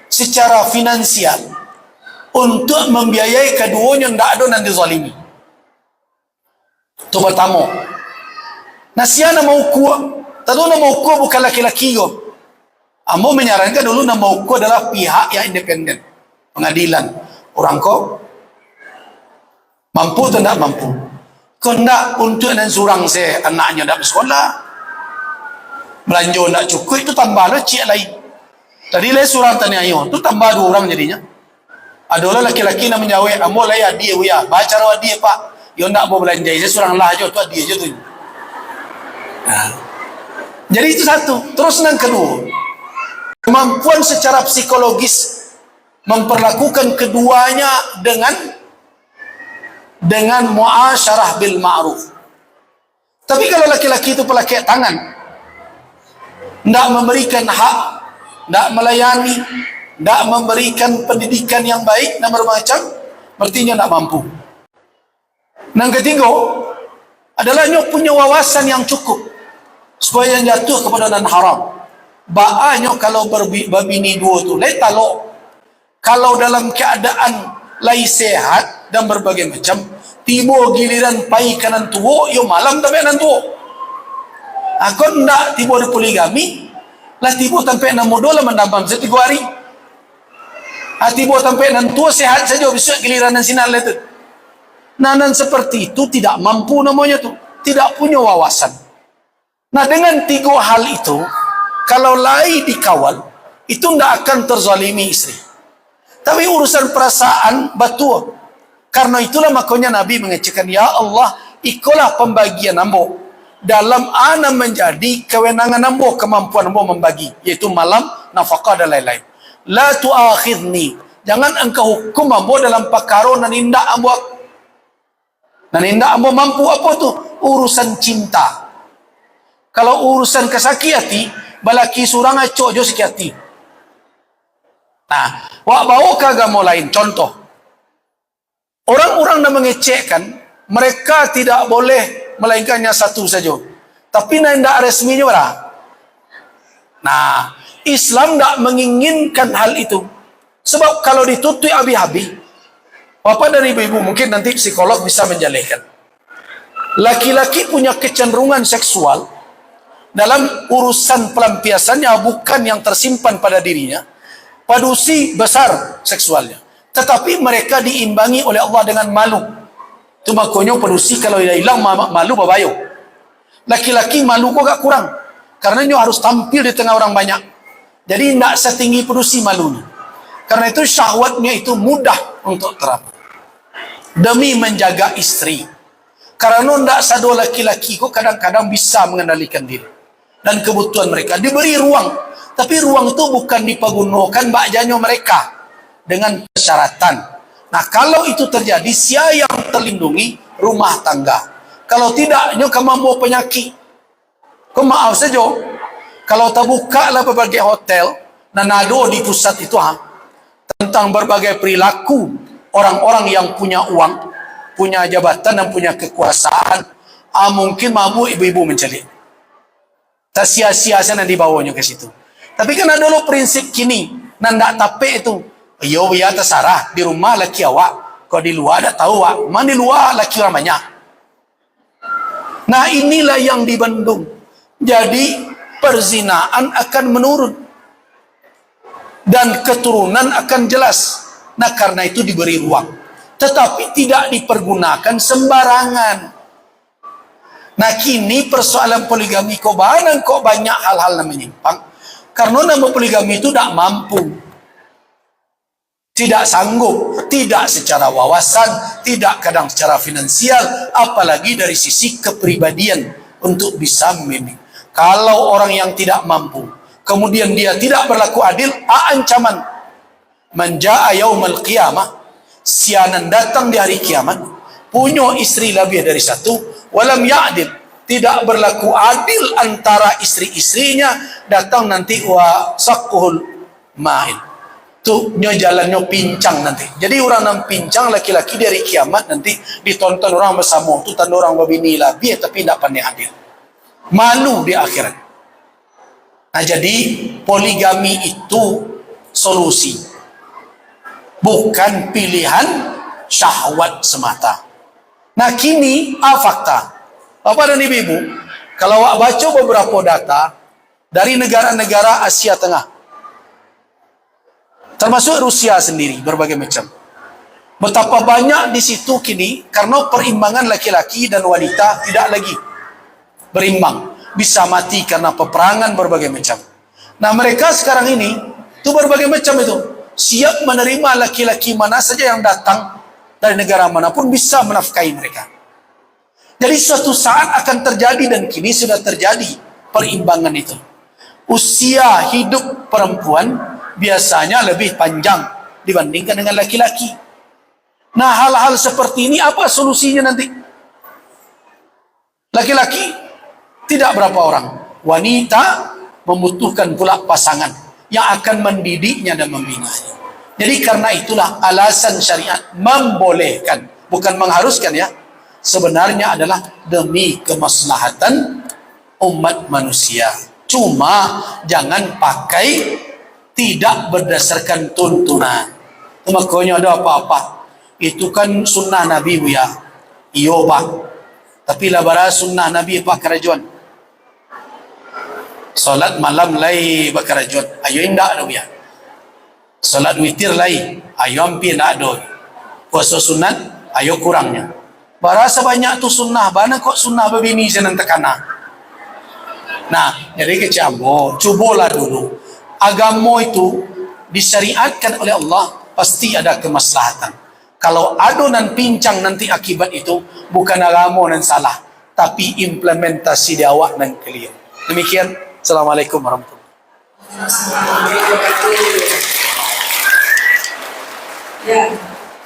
secara finansial untuk membiayai keduanya tidak ada nanti zalimi. Itu pertama. Nah, siapa mau kuat? Tentu nama hukum bukan laki-laki yo. Ambo menyarankan dulu nama hukum adalah pihak yang independen, pengadilan. Orang kok mampu atau tidak mampu? Kau tidak untuk dan surang saya anaknya tidak bersekolah, belanja tidak cukup, itu tambah lah cik lain. Tadi lah surang tanya yo, itu tambah 2 orang jadinya. Adalah laki-laki yang menjawab, ambo lah ya dia ya, baca rawat dia pak, yo tidak mau belanja, saya surang lah aja, tu dia aja tu. Nah. Jadi itu satu. Terus yang kedua, kemampuan secara psikologis memperlakukan keduanya dengan muasyarah bil ma'ruf. Tapi kalau laki-laki itu pelakek tangan, tidak memberikan hak, tidak melayani, tidak memberikan pendidikan yang baik dan bermacam, artinya tidak mampu. Yang ketiga adalah dia punya wawasan yang cukup supaya jatuh kepada dan haram. Baaknya kalau berbini dua tu leta lo. Kalau dalam keadaan lai sehat dan berbagai macam, tiba giliran pai kanan tua, yo malam tapi kanan tua. Aku ndak tiba di poligami, lah tiba sampai 6 modal menambah 3 hari. Tiba sampai nan tua sehat saja besok giliran nan sinar itu. Nanan seperti itu tidak mampu namanya tu, tidak punya wawasan. Nah, dengan 3 hal itu, kalau lai dikawal, itu tidak akan terzalimi istri. Tapi urusan perasaan betul. Karena itulah makanya Nabi mengecekkan, ya Allah, ikulah pembagian ambo dalam ana menjadi kewenangan ambo, kemampuan ambo membagi, yaitu malam, nafkah dan lain-lain. La tu'akhidni, jangan engkau hukum ambo dalam perkara nan indak ambo. Nan indak ambo mampu apa tu? Urusan cinta. Kalau urusan kesakiati, balaki surang acok jo sekiati. Nah, wak bawa ke agama lain. Contoh, orang-orang yang mengecekkan, mereka tidak boleh melainkannya satu saja. Tapi tidak resminya lah. Nah, Islam tidak menginginkan hal itu. Sebab kalau ditutup habis-habis, bapak dan ibu-ibu mungkin nanti psikolog bisa menjelaskan. Laki-laki punya kecenderungan seksual dalam urusan pelampiasannya bukan yang tersimpan pada dirinya, padusi besar seksualnya, tetapi mereka diimbangi oleh Allah dengan malu. Itu makanya padusi kalau dia hilang malu babayo. Laki-laki malu kok gak kurang, karena dia harus tampil di tengah orang banyak, jadi tidak setinggi padusi malunya. Karena itu syahwatnya itu mudah untuk terapi demi menjaga istri. Karena tidak sadu laki-laki kok kadang-kadang bisa mengendalikan diri dan kebutuhan mereka, diberi ruang, tapi ruang itu bukan dipergunakan bakjanya mereka dengan persyaratan. Nah, kalau itu terjadi, siapa yang terlindungi? Rumah tangga. Kalau tidak, kamu mau penyakit. Kau maaf saja, kalau terbuka lah berbagai hotel dan ada di pusat itu tentang berbagai perilaku orang-orang yang punya uang, punya jabatan dan punya kekuasaan, mungkin mampu ibu-ibu mencelik. Tak sia-sia sana dibawanya ke situ. Tapi kan ada dulu prinsip kini, nandak tape itu. Yo ya terserah, di rumah laki awak, kau di luar tak tahu awak. Mana di luar laki orang banyak. Nah, inilah yang dibendung. Jadi perzinaan akan menurun dan keturunan akan jelas. Nah, karena itu diberi ruang, tetapi tidak dipergunakan sembarangan. Nah, kini persoalan poligami kok banyak hal-hal yang menyimpang. Karena nama poligami itu tidak mampu, tidak sanggup, tidak secara wawasan, tidak kadang secara finansial, apalagi dari sisi kepribadian untuk bisa membimbing. Kalau orang yang tidak mampu, kemudian dia tidak berlaku adil, ancaman menjaa yaumal qiyamah, sianan datang di hari kiamat, punya istri lebih dari satu, walam ya'dil, tidak berlaku adil antara istri-istrinya, datang nanti wa sakkuhul ma'il, tu jalannya pincang nanti. Jadi orang yang pincang laki-laki dari kiamat nanti ditonton orang bersama, tu tanda orang berbini lebih tapi tidak pandai adil, malu di akhirat. Nah, jadi poligami itu solusi, bukan pilihan syahwat semata. Nah, kini fakta Bapak dan Ibu, kalau awak baca beberapa data dari negara-negara Asia Tengah, termasuk Rusia sendiri, berbagai macam, betapa banyak di situ kini karena perimbangan laki-laki dan wanita tidak lagi berimbang, bisa mati karena peperangan berbagai macam. Nah, mereka sekarang ini itu berbagai macam itu siap menerima laki-laki mana saja yang datang dari negara manapun, bisa menafkahi mereka. Jadi suatu saat akan terjadi, dan kini sudah terjadi perimbangan itu. Usia hidup perempuan biasanya lebih panjang dibandingkan dengan laki-laki. Nah, hal-hal seperti ini apa solusinya nanti? Laki-laki tidak berapa orang, wanita membutuhkan pula pasangan yang akan mendidiknya dan membinanya. Jadi karena itulah alasan syariat membolehkan, bukan mengharuskan ya, sebenarnya adalah demi kemaslahatan umat manusia. Cuma jangan pakai tidak berdasarkan tuntunan. Makanya ada apa-apa, itu kan sunnah Nabi bu ya, iyo pak, tapi lah bara sunnah Nabi pak kerajuan salat malam lai bakarajuan, ayo indak do ya, salat witir lai ayo hampir nak do, puasa sunat ayo kurangnya. Barasa banyak tu sunnah, bana kok sunnah begini jangan tekana. Nah, jadi kecabo, cubalah dulu. Agama itu disyariatkan oleh Allah, pasti ada kemaslahatan. Kalau adonan pincang nanti akibat itu, bukan agama yang salah, tapi implementasi di awak dan kalian. Demikian, Assalamualaikum warahmatullahi wabarakatuh. Ya.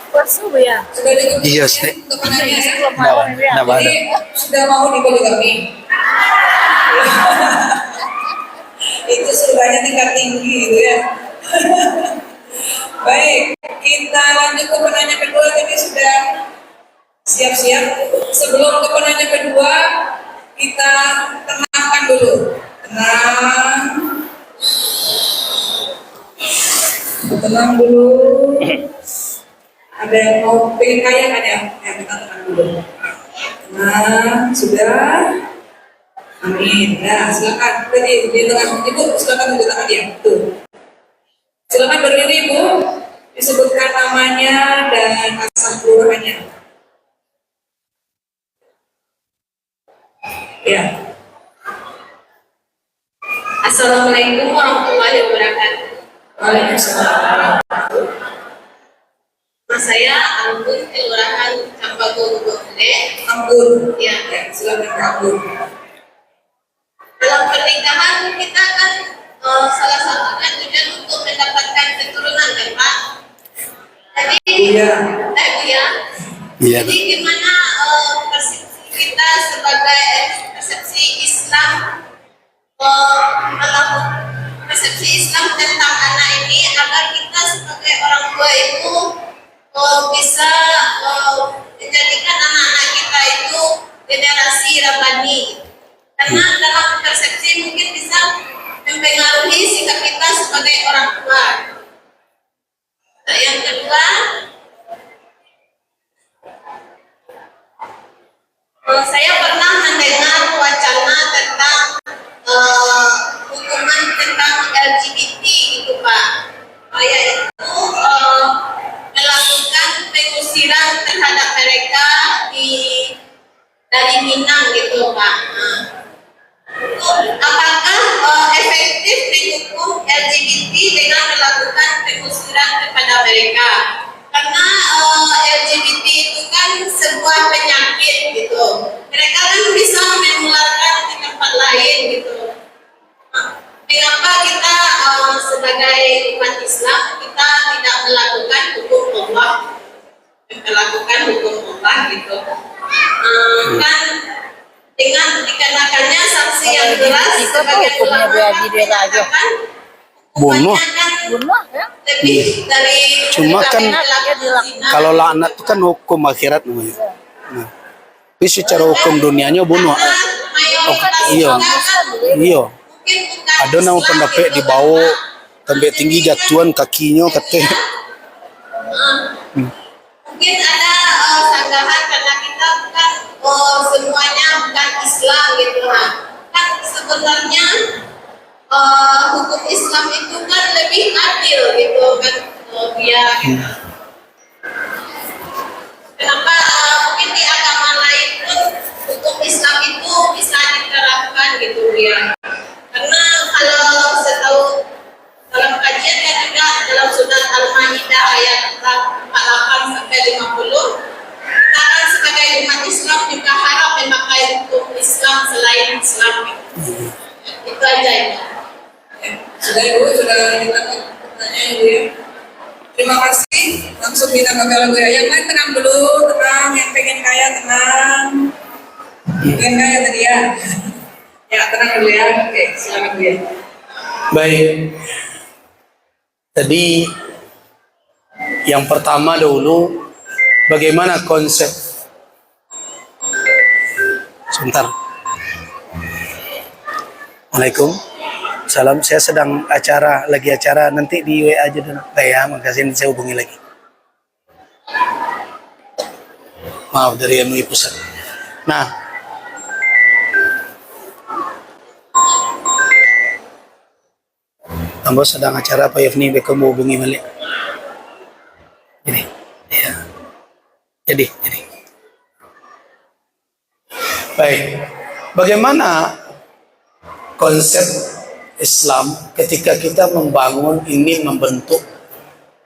Puasa bu ya? Sudah ada Iya, Snek. untuk penanya ya? Jadi, sudah mau dipoligami? Itu surganya tingkat tinggi gitu ya. Baik, kita lanjut ke penanya kedua. Jadi sudah siap-siap. Sebelum ke penanya kedua, kita tenangkan dulu. Tenang. Tenang dulu. Ada yang mau pengen kaya kan ya? Ya, kita tenang dulu. Nah, sudah. Amin. Nah, silakan. Tadi di tengah Ibu, silakan tunjuk tangan dia. Tuh. Silakan berdiri Ibu. Disebutkan namanya dan asal kelurahannya. Ya. Assalamualaikum warahmatullahi wabarakatuh. Waalaikumsalam. Nama saya Anggun, Kelurahan Campagong Gede. Anggun. Ya. Ya, silakan Anggun. Dalam pernikahan kita kan salah satunya tujuan untuk mendapatkan keturunan kan Pak. Jadi, Iya. Bu ya. Iya. Jadi gimana persepsi kita sebagai persepsi Islam melakukan persepsi Islam tentang anak ini agar kita sebagai orang tua itu bisa menjadikan anak-anak kita itu generasi rabani. Karena dalam persepsi mungkin bisa mempengaruhi sikap kita sebagai orang tua. Nah, yang kedua, saya pernah mendengar wacana tentang hukuman tentang LGBT gitu Pak. Yaitu melakukan pengusiran terhadap mereka dari Minang gitu Pak. Apakah efektif menghukum LGBT dengan melakukan pengusiran kepada mereka? Karena LGBT itu kan sebuah penyakit gitu. Mereka kan bisa menularkan ke tempat lain gitu. Mengapa kita dikenakannya sanksi yang jelas. Sebagian ulama mengatakan Bunuh. hukumannya kan Bunuh ya? lebih dari Cuma kan zina. kalau laknat itu kan hukum akhirat namanya. Nah, tapi secara hukum dunianya bunuh. Iya, iya. Ada nama pendapat dibawa sampai tinggi jatuhan kakinya kata. Mungkin ada sanggahan karena kita bukan semuanya bukan Islam gitu lah. Kan sebenarnya hukum Islam itu kan lebih adil gitu kan dia. Kenapa mungkin di agama lain pun hukum Islam itu bisa diterapkan gitu ya. Karena kalau setahu dalam kajian kan juga dalam surat Al-Maidah ayat 48 sampai 50 kita kan sebagai umat Islam juga harap memakai hukum Islam selain Islam itu aja ya. Sudah Ibu, sudah kita pertanyaan Ibu ya. Terima kasih. Langsung kita ke lagu ya. Yang lain tenang dulu, tenang. Yang pengen kaya tenang. Pengen kaya tadi ya. Ya tenang dulu ya. Oke, silakan Bu ya. Baik. Tadi yang pertama dahulu bagaimana konsep. Sebentar. Assalamualaikum. Salam, saya sedang lagi acara, nanti di WA aja dulu. Ya, makasih, nanti saya hubungi lagi. Maaf dari MUI Pusat. Nah, Ambo sedang acara Pak Yevni, Beko mau hubungi balik. Jadi, ya. Jadi. Baik. Bagaimana konsep Islam ketika kita membangun ini membentuk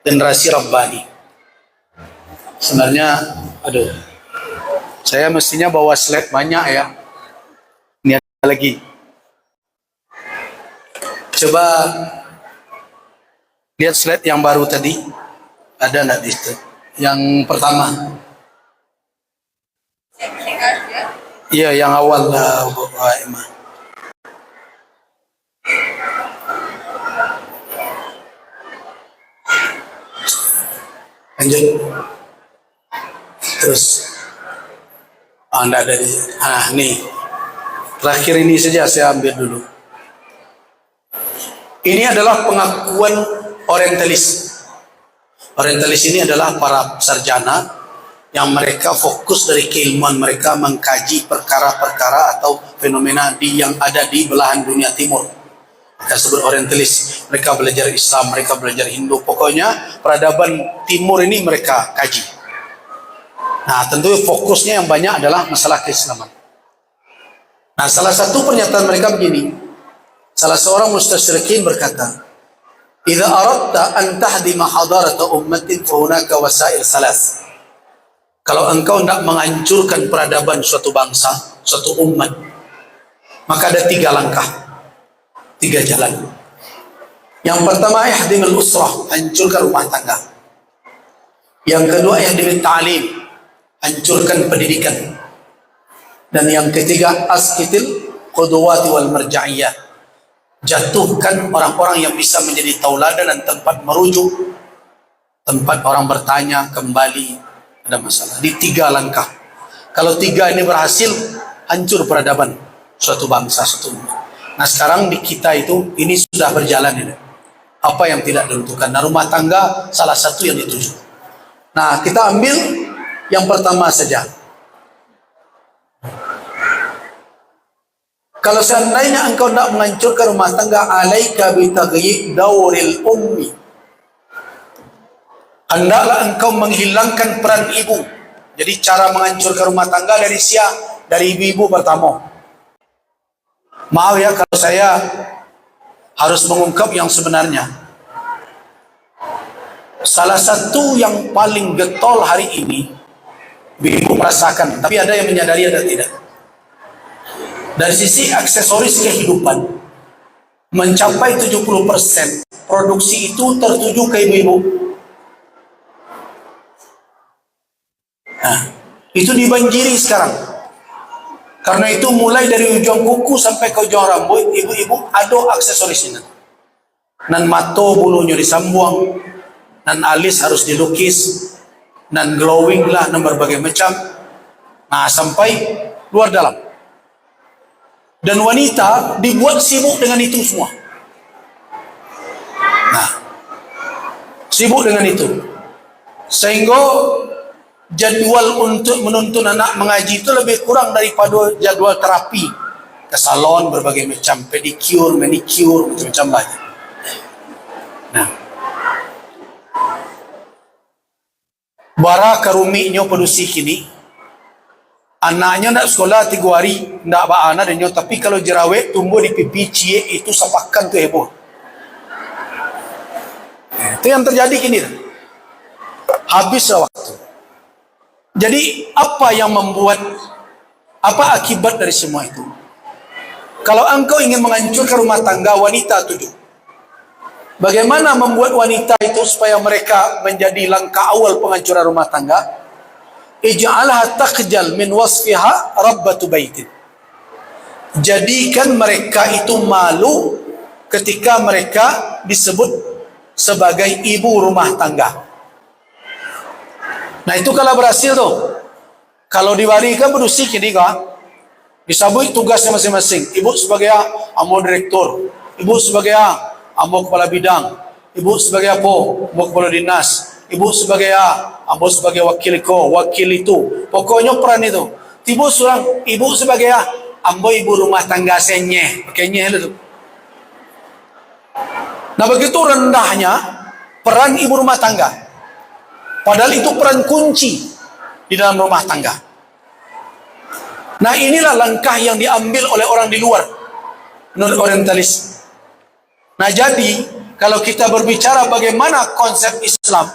generasi Rabbani? Sebenarnya, saya mestinya bawa slide banyak ya. Ini ada lagi. Coba lihat slide yang baru tadi. Ada nggak di situ? Yang pertama. Iya, yang awal lah, Bu Emma. Lanjut. Terus Anda ada di nih. Terakhir ini saja saya ambil dulu. Ini adalah pengakuan orientalis. Orientalis ini adalah para sarjana yang mereka fokus dari keilmuan mereka mengkaji perkara-perkara atau fenomena yang ada di belahan dunia timur. Mereka sebut orientalis. Mereka belajar Islam, mereka belajar Hindu. Pokoknya peradaban timur ini mereka kaji. Nah, tentu fokusnya yang banyak adalah masalah keislaman. Nah, salah satu pernyataan mereka begini. Salah seorang mustasyrikin berkata, "Idza aradta an tahdima hadarata ummatin fa hunaka wasail salas." Kalau engkau hendak menghancurkan peradaban suatu bangsa, suatu umat, maka ada 3 langkah, 3 jalan. Yang pertama, ihdimul usrah, hancurkan rumah tangga. Yang kedua, ihdimul ta'lim, hancurkan pendidikan. Dan yang ketiga, asqitil qudwati wal marja'iyah, jatuhkan orang-orang yang bisa menjadi tauladan dan tempat merujuk, tempat orang bertanya kembali ada masalah. Di 3 langkah. Kalau 3 ini berhasil, hancur peradaban suatu bangsa, suatu umat. Nah, sekarang di kita itu ini sudah berjalan ini. Apa yang tidak ditentukan. Nah, rumah tangga salah satu yang dituju. Nah, kita ambil yang pertama saja. Kalau seandainya engkau tidak menghancurkan rumah tangga, alaika bitaghyib dawril ummi. Hendaklah engkau menghilangkan peran ibu. Jadi cara menghancurkan rumah tangga dari ibu-ibu pertama. Maaf ya kalau saya harus mengungkap yang sebenarnya. Salah satu yang paling getol hari ini, ibu merasakan, tapi ada yang menyadari ada tidak. Dari sisi aksesoris kehidupan, mencapai 70% produksi itu tertuju ke ibu-ibu. Nah, itu dibanjiri sekarang. Karena itu mulai dari ujung kuku sampai ke ujung rambut, ibu-ibu ada aksesoris ini. Nan mato bulunya disambuang, nan alis harus dilukis, nan glowing lah, nan berbagai macam. Nah, sampai luar dalam. Dan wanita dibuat sibuk dengan itu semua. Nah, sibuk dengan itu. Sehingga jadwal untuk menuntun anak mengaji itu lebih kurang daripada jadwal terapi ke salon berbagai macam, pedicure, manicure, macam-macam lagi. Nah, bara karumiknya produksi kini, anaknya nak sekolah 3 hari, nak ba'ana dan tapi kalau jerawat tumbuh di pipi cie itu sapakan tu heboh. Itu yang terjadi kini. Habis waktu. Jadi apa yang membuat, apa akibat dari semua itu? Kalau engkau ingin menghancurkan rumah tangga, wanita tujuh. Bagaimana membuat wanita itu supaya mereka menjadi langkah awal penghancuran rumah tangga? Ij'alha taqjal min wasfiha rabbatu baitin. Jadikan mereka itu malu ketika mereka disebut sebagai ibu rumah tangga. Nah itu kalau berhasil tuh. Kalau diwarikan berdusik ini kak, disabui tugasnya masing-masing. Ibu sebagai amo direktur, ibu sebagai amo kepala bidang, ibu sebagai apa? Amo kepala dinas, ibu sebagai amo sebagai wakil itu. Pokoknya peran itu. Ibu seorang ibu sebagai ambo ibu rumah tangga senye, pakainya itu. Nah begitu rendahnya peran ibu rumah tangga. Padahal itu peran kunci di dalam rumah tangga. Nah inilah langkah yang diambil oleh orang di luar, menurut orientalis. Nah jadi kalau kita berbicara bagaimana konsep Islam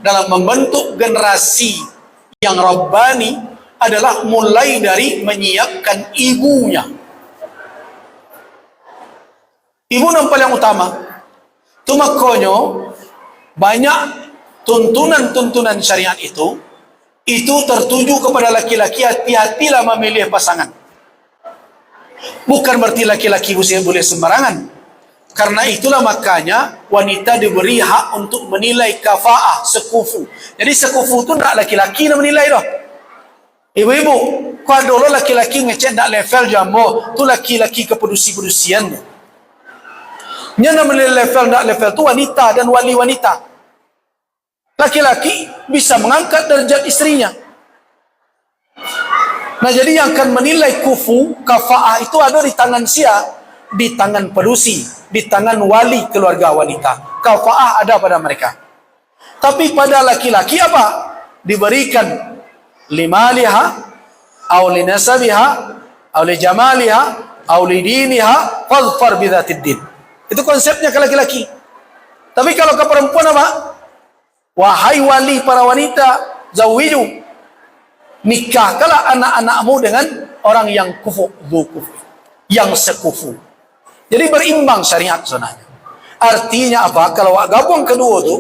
dalam membentuk generasi yang rabbani adalah mulai dari menyiapkan ibunya. Ibu yang paling utama. Itu makanya banyak tuntunan-tuntunan syariat itu tertuju kepada laki-laki. Hati-hatilah memilih pasangan. Bukan berarti laki-laki boleh sembarangan. Karena itulah makanya wanita diberi hak untuk menilai kafaah, sekufu. Jadi sekufu itu tidak laki-laki yang menilai dah. Ibu-ibu, kalau dulu laki-laki ngecek tak level jambo, tu laki-laki kepedusi-pedusian. Yang menilai level tu wanita dan wali wanita. Laki-laki bisa mengangkat derajat istrinya. Nah jadi yang akan menilai kufu, kafaah itu ada di tangan siapa? Di tangan pedusi, di tangan wali keluarga wanita. Kafaah ada pada mereka. Tapi pada laki-laki apa? Diberikan limaliha, aw linasabiha, aw lijamaliha, aw lidiniha, fadfar bidzatid din. Itu konsepnya ke laki-laki. Tapi kalau ke perempuan apa? Wahai wali para wanita, zawiju, nikahkanlah anak-anakmu dengan orang yang kufu, yang sekufu. Jadi berimbang syariat sebenarnya. Artinya apa? Kalau gabung kedua itu,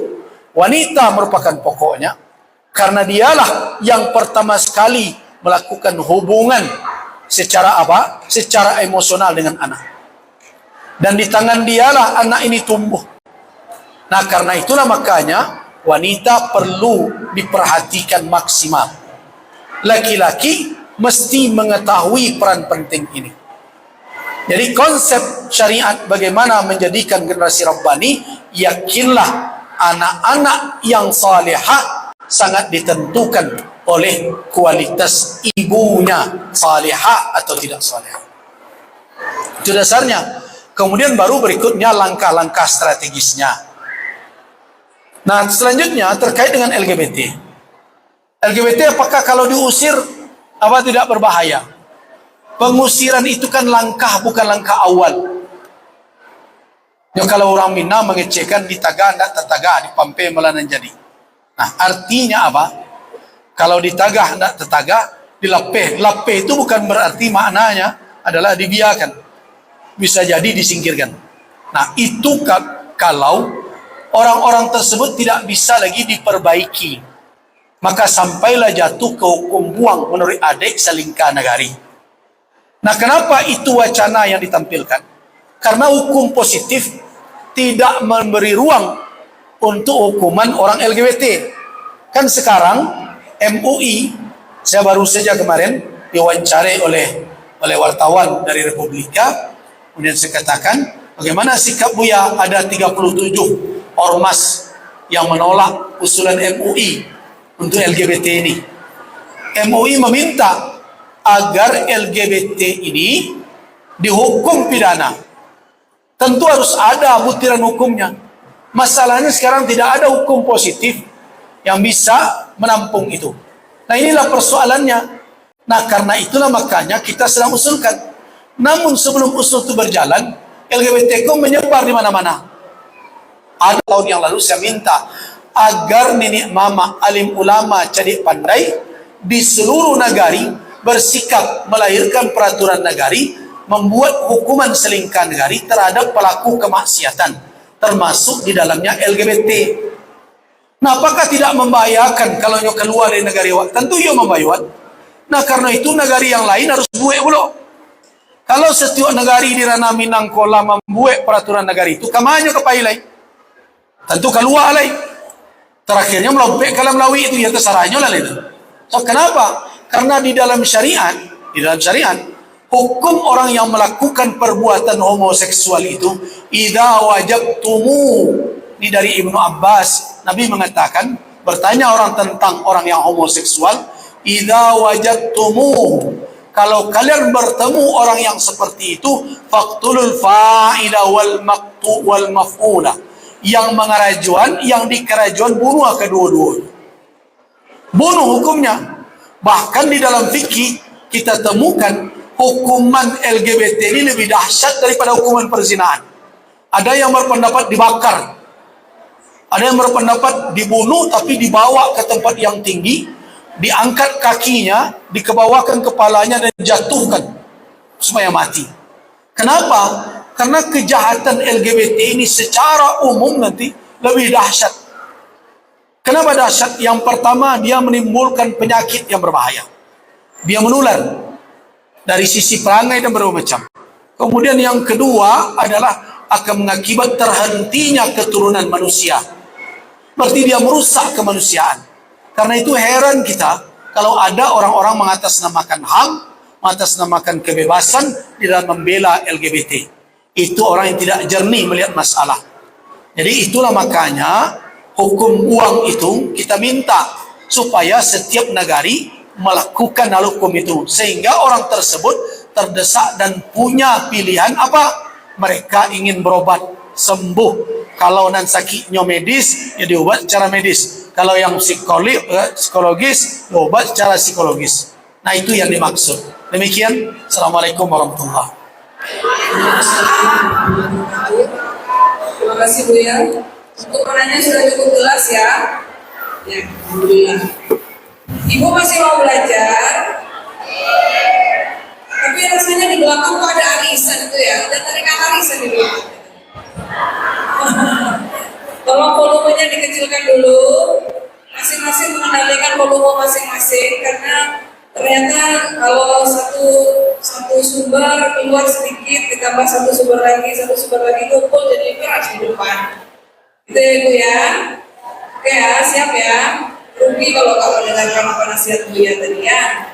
wanita merupakan pokoknya, karena dialah yang pertama sekali melakukan hubungan secara apa? Secara emosional dengan anak. Dan di tangan dialah anak ini tumbuh. Nah karena itulah makanya wanita perlu diperhatikan maksimal. Laki-laki mesti mengetahui peran penting ini. Jadi konsep syariat bagaimana menjadikan generasi rabbani, yakinlah anak-anak yang salihah sangat ditentukan oleh kualitas ibunya, salihah atau tidak salihah. Itu dasarnya. Kemudian baru berikutnya langkah-langkah strategisnya. Nah selanjutnya terkait dengan LGBT. LGBT apakah kalau diusir apa tidak berbahaya? Pengusiran itu kan langkah, bukan langkah awal. Ya kalau orang Minang mengecekkan di Tagah, tidak tertagah, di Pampe melanan jadi. Nah artinya apa? Kalau di Tagah tidak tertagah, di Lapeh. Lapeh itu bukan berarti maknanya adalah dibiarkan. Bisa jadi disingkirkan. Nah itu kalau orang-orang tersebut tidak bisa lagi diperbaiki, maka sampailah jatuh ke hukum buang menurut adik selingkah negari. Nah, kenapa itu wacana yang ditampilkan? Karena hukum positif tidak memberi ruang untuk hukuman orang LGBT. Kan sekarang MUI, saya baru saja kemarin diwawancari oleh wartawan dari Republika, kemudian saya katakan, bagaimana sikap Buya? Ada 37 ormas yang menolak usulan MUI untuk LGBT ini. MUI meminta agar LGBT ini dihukum pidana. Tentu harus ada butiran hukumnya. Masalahnya sekarang tidak ada hukum positif yang bisa menampung itu. Nah, inilah persoalannya. Nah, karena itulah makanya kita sedang usulkan. Namun sebelum usul itu berjalan, LGBTQ menyebar di mana-mana. Ada tahun yang lalu saya minta agar nenek mama, alim ulama, cadik pandai di seluruh negari bersikap melahirkan peraturan negari, membuat hukuman selingkah negari terhadap pelaku kemaksiatan, termasuk di dalamnya LGBT. Nah, apakah tidak membahayakan kalau nyo keluar dari negara awak? Tentu yo membayuat. Nah, karena itu negara yang lain harus buat pula. Kalau setiap negara di ranah Minangkola membuat peraturan negara itu, kamanyo kepailai? Tentu keluar alai. Terakhirnya melompek kalau Melawi itu ya terserahnya lah itu. So, kenapa? Karena di dalam syariat, hukum orang yang melakukan perbuatan homoseksual itu, idza wajabtumu, ini dari Ibnu Abbas, Nabi mengatakan, bertanya orang tentang orang yang homoseksual, idza wajabtumu, kalau kalian bertemu orang yang seperti itu, faqtulul fa'ila wal maqtu wal maf'ula, yang mengarajuan, yang dikerajuan, bunuh kedua-duanya. Bunuh hukumnya. Bahkan di dalam fikih kita temukan hukuman LGBT ini lebih dahsyat daripada hukuman perzinahan. Ada yang berpendapat dibakar, ada yang berpendapat dibunuh tapi dibawa ke tempat yang tinggi, diangkat kakinya, dikebawakan kepalanya dan jatuhkan supaya mati. Kenapa? Karena kejahatan LGBT ini secara umum nanti lebih dahsyat. Kenapa dahsyat? Yang pertama, dia menimbulkan penyakit yang berbahaya. Dia menular dari sisi perangai dan berbagai macam. Kemudian yang kedua adalah akan mengakibat terhentinya keturunan manusia. Berarti dia merusak kemanusiaan. Karena itu heran kita kalau ada orang-orang mengatasnamakan HAM, mengatasnamakan kebebasan di dalam membela LGBT. Itu orang yang tidak jernih melihat masalah. Jadi itulah makanya hukum uang itu kita minta supaya setiap negari melakukan hal hukum itu, sehingga orang tersebut terdesak dan punya pilihan apa? Mereka ingin berobat sembuh. Kalau nan sakitnya medis, ya diobat secara medis. Kalau yang psikologis, diobat secara psikologis. Nah, itu yang dimaksud. Demikian. Assalamualaikum warahmatullahi wabarakatuh. Terima kasih Bu ya. Untuk pertanyaannya sudah cukup jelas ya. Ya, alhamdulillah. Ibu masih mau belajar? Tapi rasanya di belakang kok ada arisan itu ya. Ada tarikan arisan di belakang. Tolong volumenya dikecilkan dulu. Masing-masing mengendalikan volume masing-masing, karena ternyata kalau satu sumber keluar sedikit ditambah satu sumber lagi kumpul jadi keras di depan. Itu ya Ibu ya. Oke ya, siap ya. Rugi kalau dengarkan apa nasihat Bu ya tadi ya.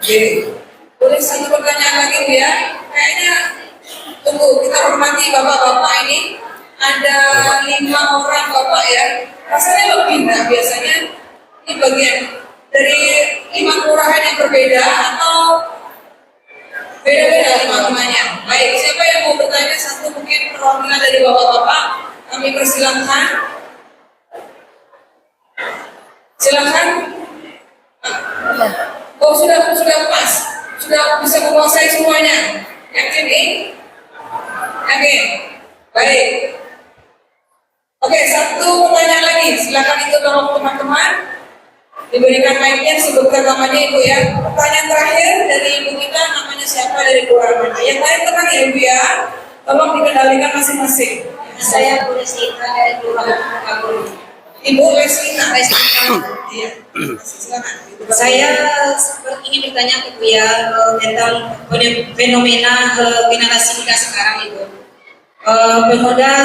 Oke. Boleh satu pertanyaan lagi Bu ya. Kayaknya tunggu, kita hormati bapak-bapak ini. Ada 5 orang bapak ya. Rasanya lebih, nah biasanya ini bagian dari 5 kelurahan yang berbeda atau beda-beda 5 rumahnya. Baik, siapa yang mau bertanya satu mungkin perwakilan dari bapak-bapak, kami persilahkan. Silakan. Oh sudah pas, sudah bisa menguasai semuanya. Yakin nih? Yakin? Baik. Oke, satu pertanyaan lagi. Silakan itu tolong teman-teman diberikan mic-nya, sebutkan namanya Ibu ya. Pertanyaan terakhir dari Ibu kita, namanya siapa, dari kelurahan mana? Yang lain tenang ya Ibu ya. Tolong dikendalikan masing-masing. Saya Bu Lesina dari Kelurahan Kapur. Ibu Lesina. panitia. Silakan. Saya seperti ini bertanya ke Buya tentang fenomena generasi muda sekarang itu. Pemuda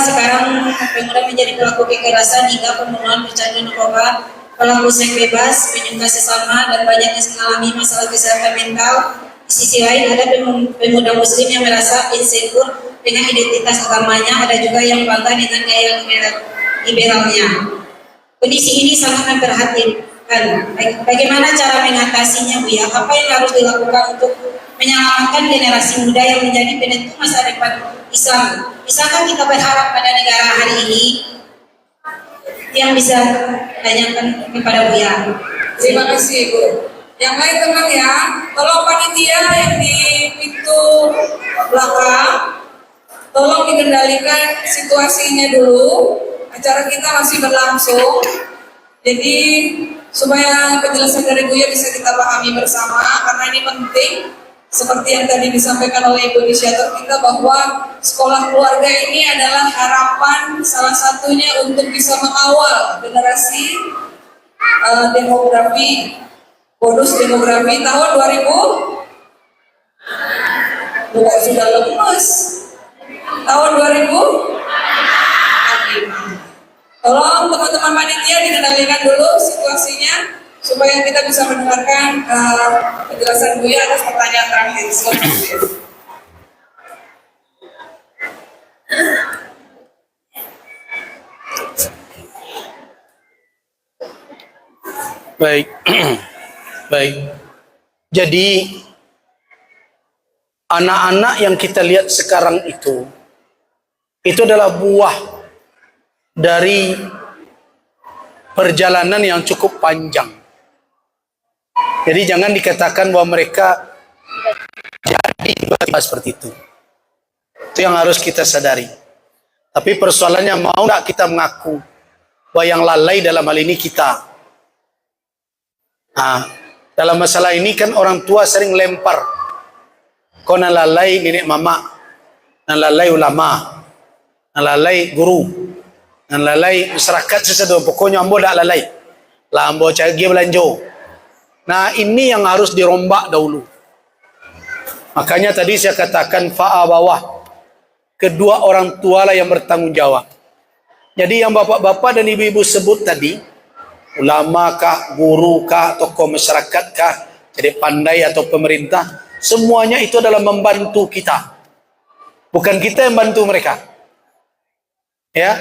menjadi pelaku kekerasan hingga pembunuhan, bercandu narkoba, pelaku seks bebas, penyuka sesama, dan banyak yang mengalami masalah kesehatan mental. Di sisi lain ada pemuda muslim yang merasa insecure dengan identitas agamanya, ada juga yang bangga dengan gaya liberalnya. Kondisi ini sangat memprihatinkan. Bagaimana cara mengatasinya, Bu ya? Apa yang harus dilakukan untuk menyelamatkan generasi muda yang menjadi penentu masa depan Islam? Misalkan kita berharap pada negara hari ini, yang bisa tanyakan kepada Bu ya. Terima kasih, Bu. Yang lain tenang ya. Tolong panitia yang di pintu belakang, tolong dikendalikan situasinya dulu. Acara kita masih berlangsung. Jadi supaya penjelasan dari Buya bisa kita pahami bersama, karena ini penting. Seperti yang tadi disampaikan oleh Ibu inisiator kita, bahwa sekolah keluarga ini adalah harapan salah satunya untuk bisa mengawal generasi demografi, bonus demografi tahun 2000. Bukan sudah lemes. Tahun 2000. Tolong teman-teman panitia dikendalikan dulu situasinya supaya kita bisa mendengarkan penjelasan Buya atas pertanyaan terakhir. Silakan. Baik. Baik. Jadi anak-anak yang kita lihat sekarang itu adalah buah dari perjalanan yang cukup panjang. Jadi jangan dikatakan bahwa mereka jadi tiba-tiba seperti itu. Itu yang harus kita sadari. Tapi persoalannya, mau tidak kita mengaku bahwa yang lalai dalam hal ini kita. Nah, dalam masalah ini kan orang tua sering lempar. Kau nak lalai nenek mama, nak lalai ulama, nak lalai guru, nak lalai masyarakat sesuatu. Pokoknya ambo tak lalai. Lah ambo cari belanjo. Nah, ini yang harus dirombak dahulu. Makanya tadi saya katakan bawah. Kedua orang tua lah yang bertanggung jawab. Jadi yang bapak-bapak dan ibu-ibu sebut tadi, ulama kah, guru kah, tokoh masyarakat kah, jadi pandai atau pemerintah, semuanya itu adalah membantu kita. Bukan kita yang bantu mereka. Ya.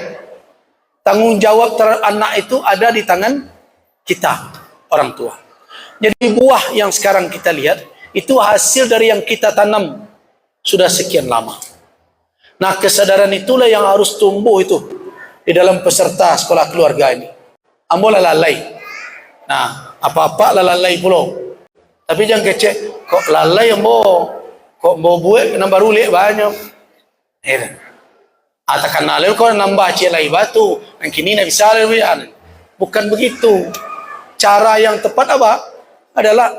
Tanggung jawab terhadap anak itu ada di tangan kita, orang tua. Jadi buah yang sekarang kita lihat itu hasil dari yang kita tanam sudah sekian lama. Nah, kesadaran itulah yang harus tumbuh itu di dalam peserta sekolah keluarga ini. Ambo lalai. Nah, apa-apa lalai pulau. Tapi jangan kecek, kok lalai ambo, kok mau buat nambah rulik banyak. Atakan lalai kok nambah cilai batu, yang kini nak bisa lebih. Bukan begitu. Cara yang tepat apa? Adalah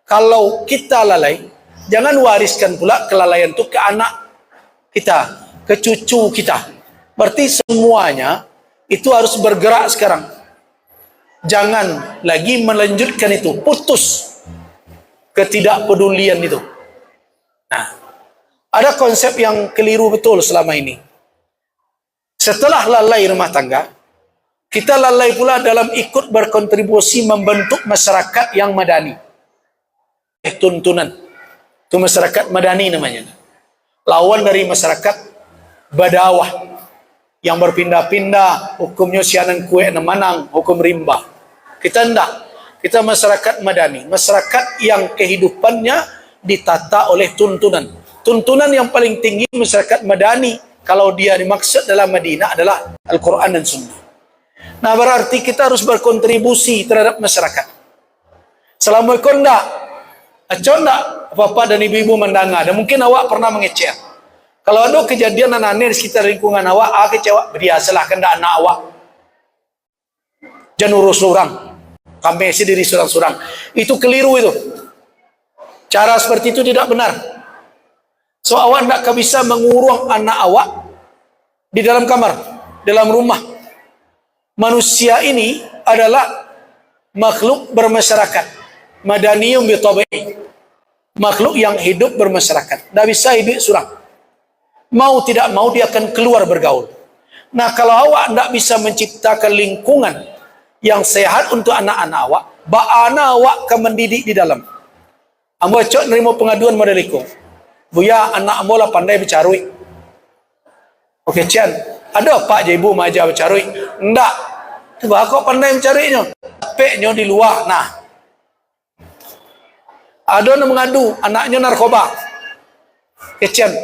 kalau kita lalai, jangan wariskan pula kelalaian itu ke anak kita, ke cucu kita. Berarti semuanya itu harus bergerak sekarang. Jangan lagi melanjutkan itu, putus ketidakpedulian itu. Nah, ada konsep yang keliru betul selama ini. Setelah lalai rumah tangga, kita lalai pula dalam ikut berkontribusi membentuk masyarakat yang madani. Tuntunan. Itu masyarakat madani namanya. Lawan dari masyarakat badawah. Yang berpindah-pindah, hukumnya sianan kue nemanang, hukum rimba. Kita enggak. Kita masyarakat madani. Masyarakat yang kehidupannya ditata oleh tuntunan. Tuntunan yang paling tinggi masyarakat madani, kalau dia dimaksud dalam Madinah adalah Al-Quran dan Sunnah. Nah, berarti kita harus berkontribusi terhadap masyarakat. Assalamualaikum enggak? Acon enggak? Bapak dan ibu-ibu mendengar. Dan mungkin awak pernah mengecek. Kalau ada kejadian anak-anak di sekitar lingkungan awak, kecewa. Biasalah kendak anak awak. Jangan urus orang. Kami sendiri surang-surang. Itu keliru itu. Cara seperti itu tidak benar. So awak tidak bisa mengurung anak awak di dalam kamar, dalam rumah. Manusia ini adalah makhluk bermasyarakat. Madaniyum bitabi'i. Makhluk yang hidup bermasyarakat. Tidak bisa hidup surang. Mau tidak mau dia akan keluar bergaul. Nah, kalau awak tidak bisa menciptakan lingkungan yang sehat untuk anak-anak awak, bagaimana awak akan mendidik di dalam? Ambo cok nerima pengaduan model itu. Buya, anak ambo lah pandai bercarui. Oke, Cian, ada pak je ibu maja bercarui? Enggak. Coba kok pandai mencarinya. Peknya di luar. Nah, ada yang mengadu anaknya narkoba. Kecian,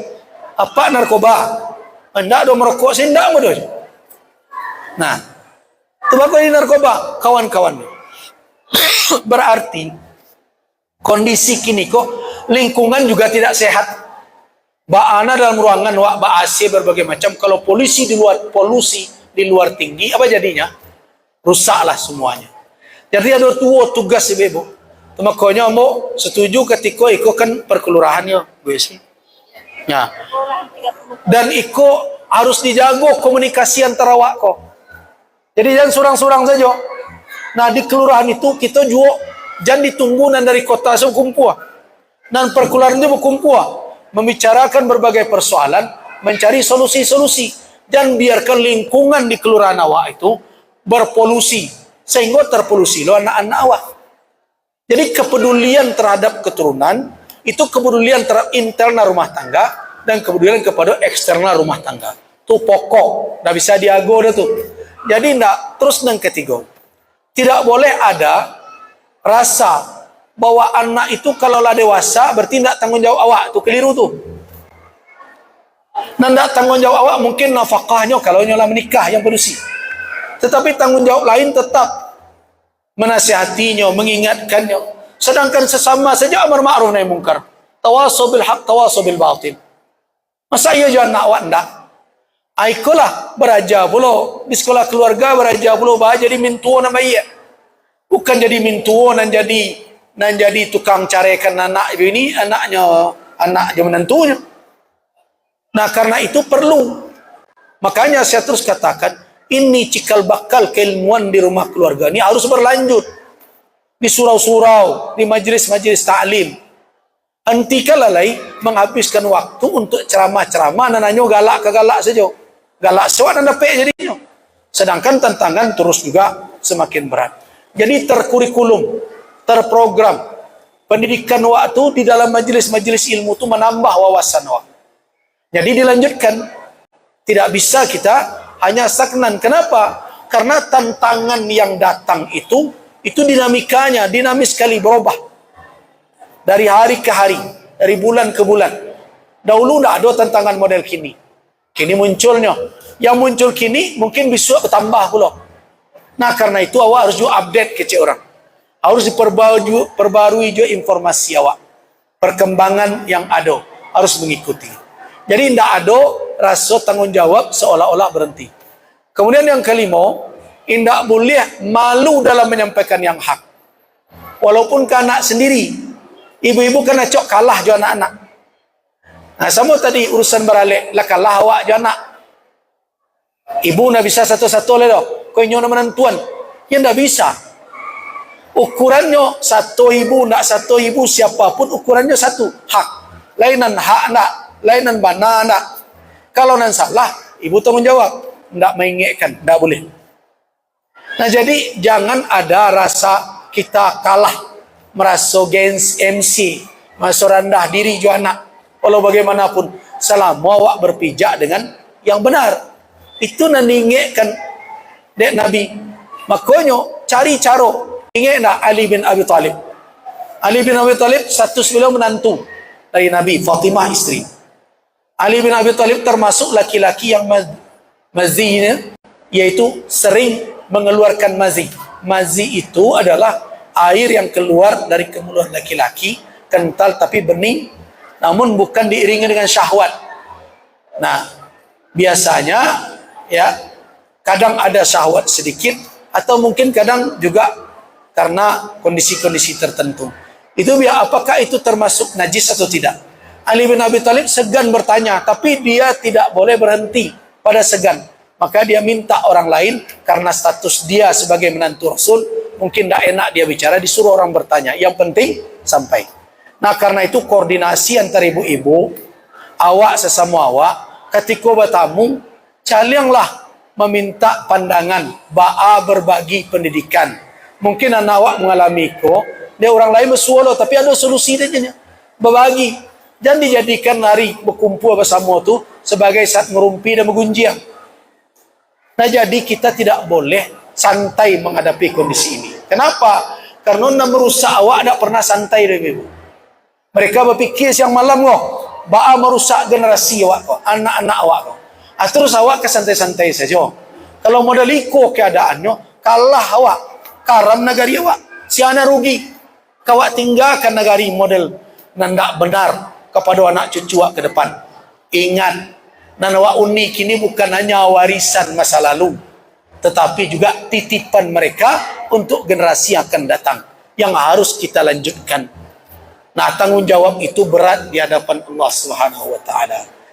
apa narkoba? Enggak ada merokok sih, enggak mau. Nah, tebak ini narkoba, kawan-kawan. Berarti kondisi kini kok lingkungan juga tidak sehat. Ba'ana dalam ruangan ba AC berbagai macam. Kalau polusi di luar tinggi, apa jadinya? Rusaklah semuanya. Jadi ada tugas ibu. Makanya mau setuju ketika iko kan perkelurahannya, gue sih. Ya. Dan iko harus dijago komunikasi antara wako. Jadi jangan surang-surang saja. Nah, di kelurahan itu kita juga jangan ditunggu dari kota sekumpul. Dan perkelurahan itu berkumpul. Membicarakan berbagai persoalan, mencari solusi-solusi. Dan biarkan lingkungan di kelurahan awak itu berpolusi. Sehingga terpolusi lo anak-anak awak. Jadi kepedulian terhadap keturunan, itu kepedulian terhadap internal rumah tangga, dan kepedulian kepada eksternal rumah tangga. Itu pokok. Tidak bisa diago dah tu. Jadi tidak. Terus yang ketiga. Tidak boleh ada rasa bahwa anak itu kalau lah dewasa berarti tidak tanggung jawab awak. Itu keliru tu. Dan tidak tanggung jawab awak mungkin nafkahnya kalau nyolah menikah yang pedusi. Tetapi tanggung jawab lain tetap menasihatinya, mengingatkannya. Sedangkan sesama saja amar ma'ruf nahi mungkar. Tawasaw bil haq, tawasaw bil batil. Masa iya jual nak awak ndak? Aikolah beraja pula di sekolah keluarga, beraja pula bah jadi mintuo nama iya. Bukan jadi mintuo dan jadi tukang carekan anak ini, anak menentunya. Nah, karena itu perlu. Makanya saya terus katakan, ini cikal bakal keilmuan di rumah keluarga ini harus berlanjut. Di surau-surau, di majelis-majelis ta'lim. Hentikan lalai menghabiskan waktu untuk ceramah-ceramah, nananya galak ke galak saja. Galak sewak dan dapat jadinya. Sedangkan tantangan terus juga semakin berat. Jadi terkurikulum, terprogram. Pendidikan waktu di dalam majelis-majelis ilmu itu menambah wawasan awak. Jadi dilanjutkan. Tidak bisa kita hanya stagnan. Kenapa? Karena tantangan yang datang itu dinamikanya, dinamis sekali berubah. Dari hari ke hari, dari bulan ke bulan. Dahulu tidak ada tantangan model kini. Kini munculnya. Yang muncul kini mungkin besok bertambah pula. Nah, karena itu awak harus juga update kecil orang. Harus diperbarui juga informasi awak. Perkembangan yang ada harus mengikuti. Jadi tidak ada rasa tanggung jawab seolah-olah berhenti. Kemudian yang kelima, tidak boleh malu dalam menyampaikan yang hak. Walaupun ke anak sendiri. Ibu-ibu kena cok kalah jo anak-anak. Nah, sama tadi urusan beralik, lah kalah awak jo anak. Ibu nak bisa satu-satu le doh. Kau nyono menentuan. Ya tidak bisa. Ukurannya satu ibu, nak satu ibu siapapun ukurannya satu. Hak. Lainan hak nak, lainan bana nak. Kalau nan salah, ibu tanggung jawab. Tidak mengingatkan, tidak boleh. Nah, jadi jangan ada rasa kita kalah, merasa gens MC, merasa rendah diri jo anak. Walau bagaimanapun, selama awak berpijak dengan yang benar. Itu nan diingatkan dek Nabi. Makanya cari cara. Ingat tak Ali bin Abi Talib? Ali bin Abi Talib satu beliau menantu dari Nabi, Fatimah istri. Ali bin Abi Talib termasuk laki-laki yang mazinya, yaitu sering mengeluarkan mazi. Mazi itu adalah air yang keluar dari kemulut laki-laki, kental tapi bening, namun bukan diiringi dengan syahwat. Nah, biasanya ya kadang ada syahwat sedikit, atau mungkin kadang juga karena kondisi-kondisi tertentu. Itu biar apakah itu termasuk najis atau tidak? Ali bin Abi Thalib segan bertanya, tapi dia tidak boleh berhenti pada segan. Maka dia minta orang lain, karena status dia sebagai menantu Rasul, mungkin tidak enak dia bicara, disuruh orang bertanya. Yang penting sampai. Nah karena itu koordinasi antara ibu-ibu, awak sesama awak, ketika bertamu, calinglah meminta pandangan, berbagi pendidikan. Mungkin anak awak mengalami dia orang lain bersuara, tapi ada solusi dia berbagi. Jangan dijadikan hari berkumpul bersama tu sebagai saat merumpi dan menggunjiang. Nah jadi kita tidak boleh santai menghadapi kondisi ini. Kenapa? Karena nak merusak awak tidak pernah santai dengan ibu. Mereka berfikir siang malam merusak generasi awak anak-anak awak terus awak kesantai-santai saja. Kalau modal iko keadaannya, kalah awak, karam negari awak, si anak rugi. Kawak tinggalkan negari model nandak benar kepada anak cucu awak ke depan. Ingat, dan awak unik ini bukan hanya warisan masa lalu, tetapi juga titipan mereka untuk generasi yang akan datang yang harus kita lanjutkan. Nah, tanggung jawab itu berat di hadapan Allah Subhanahu wa taala.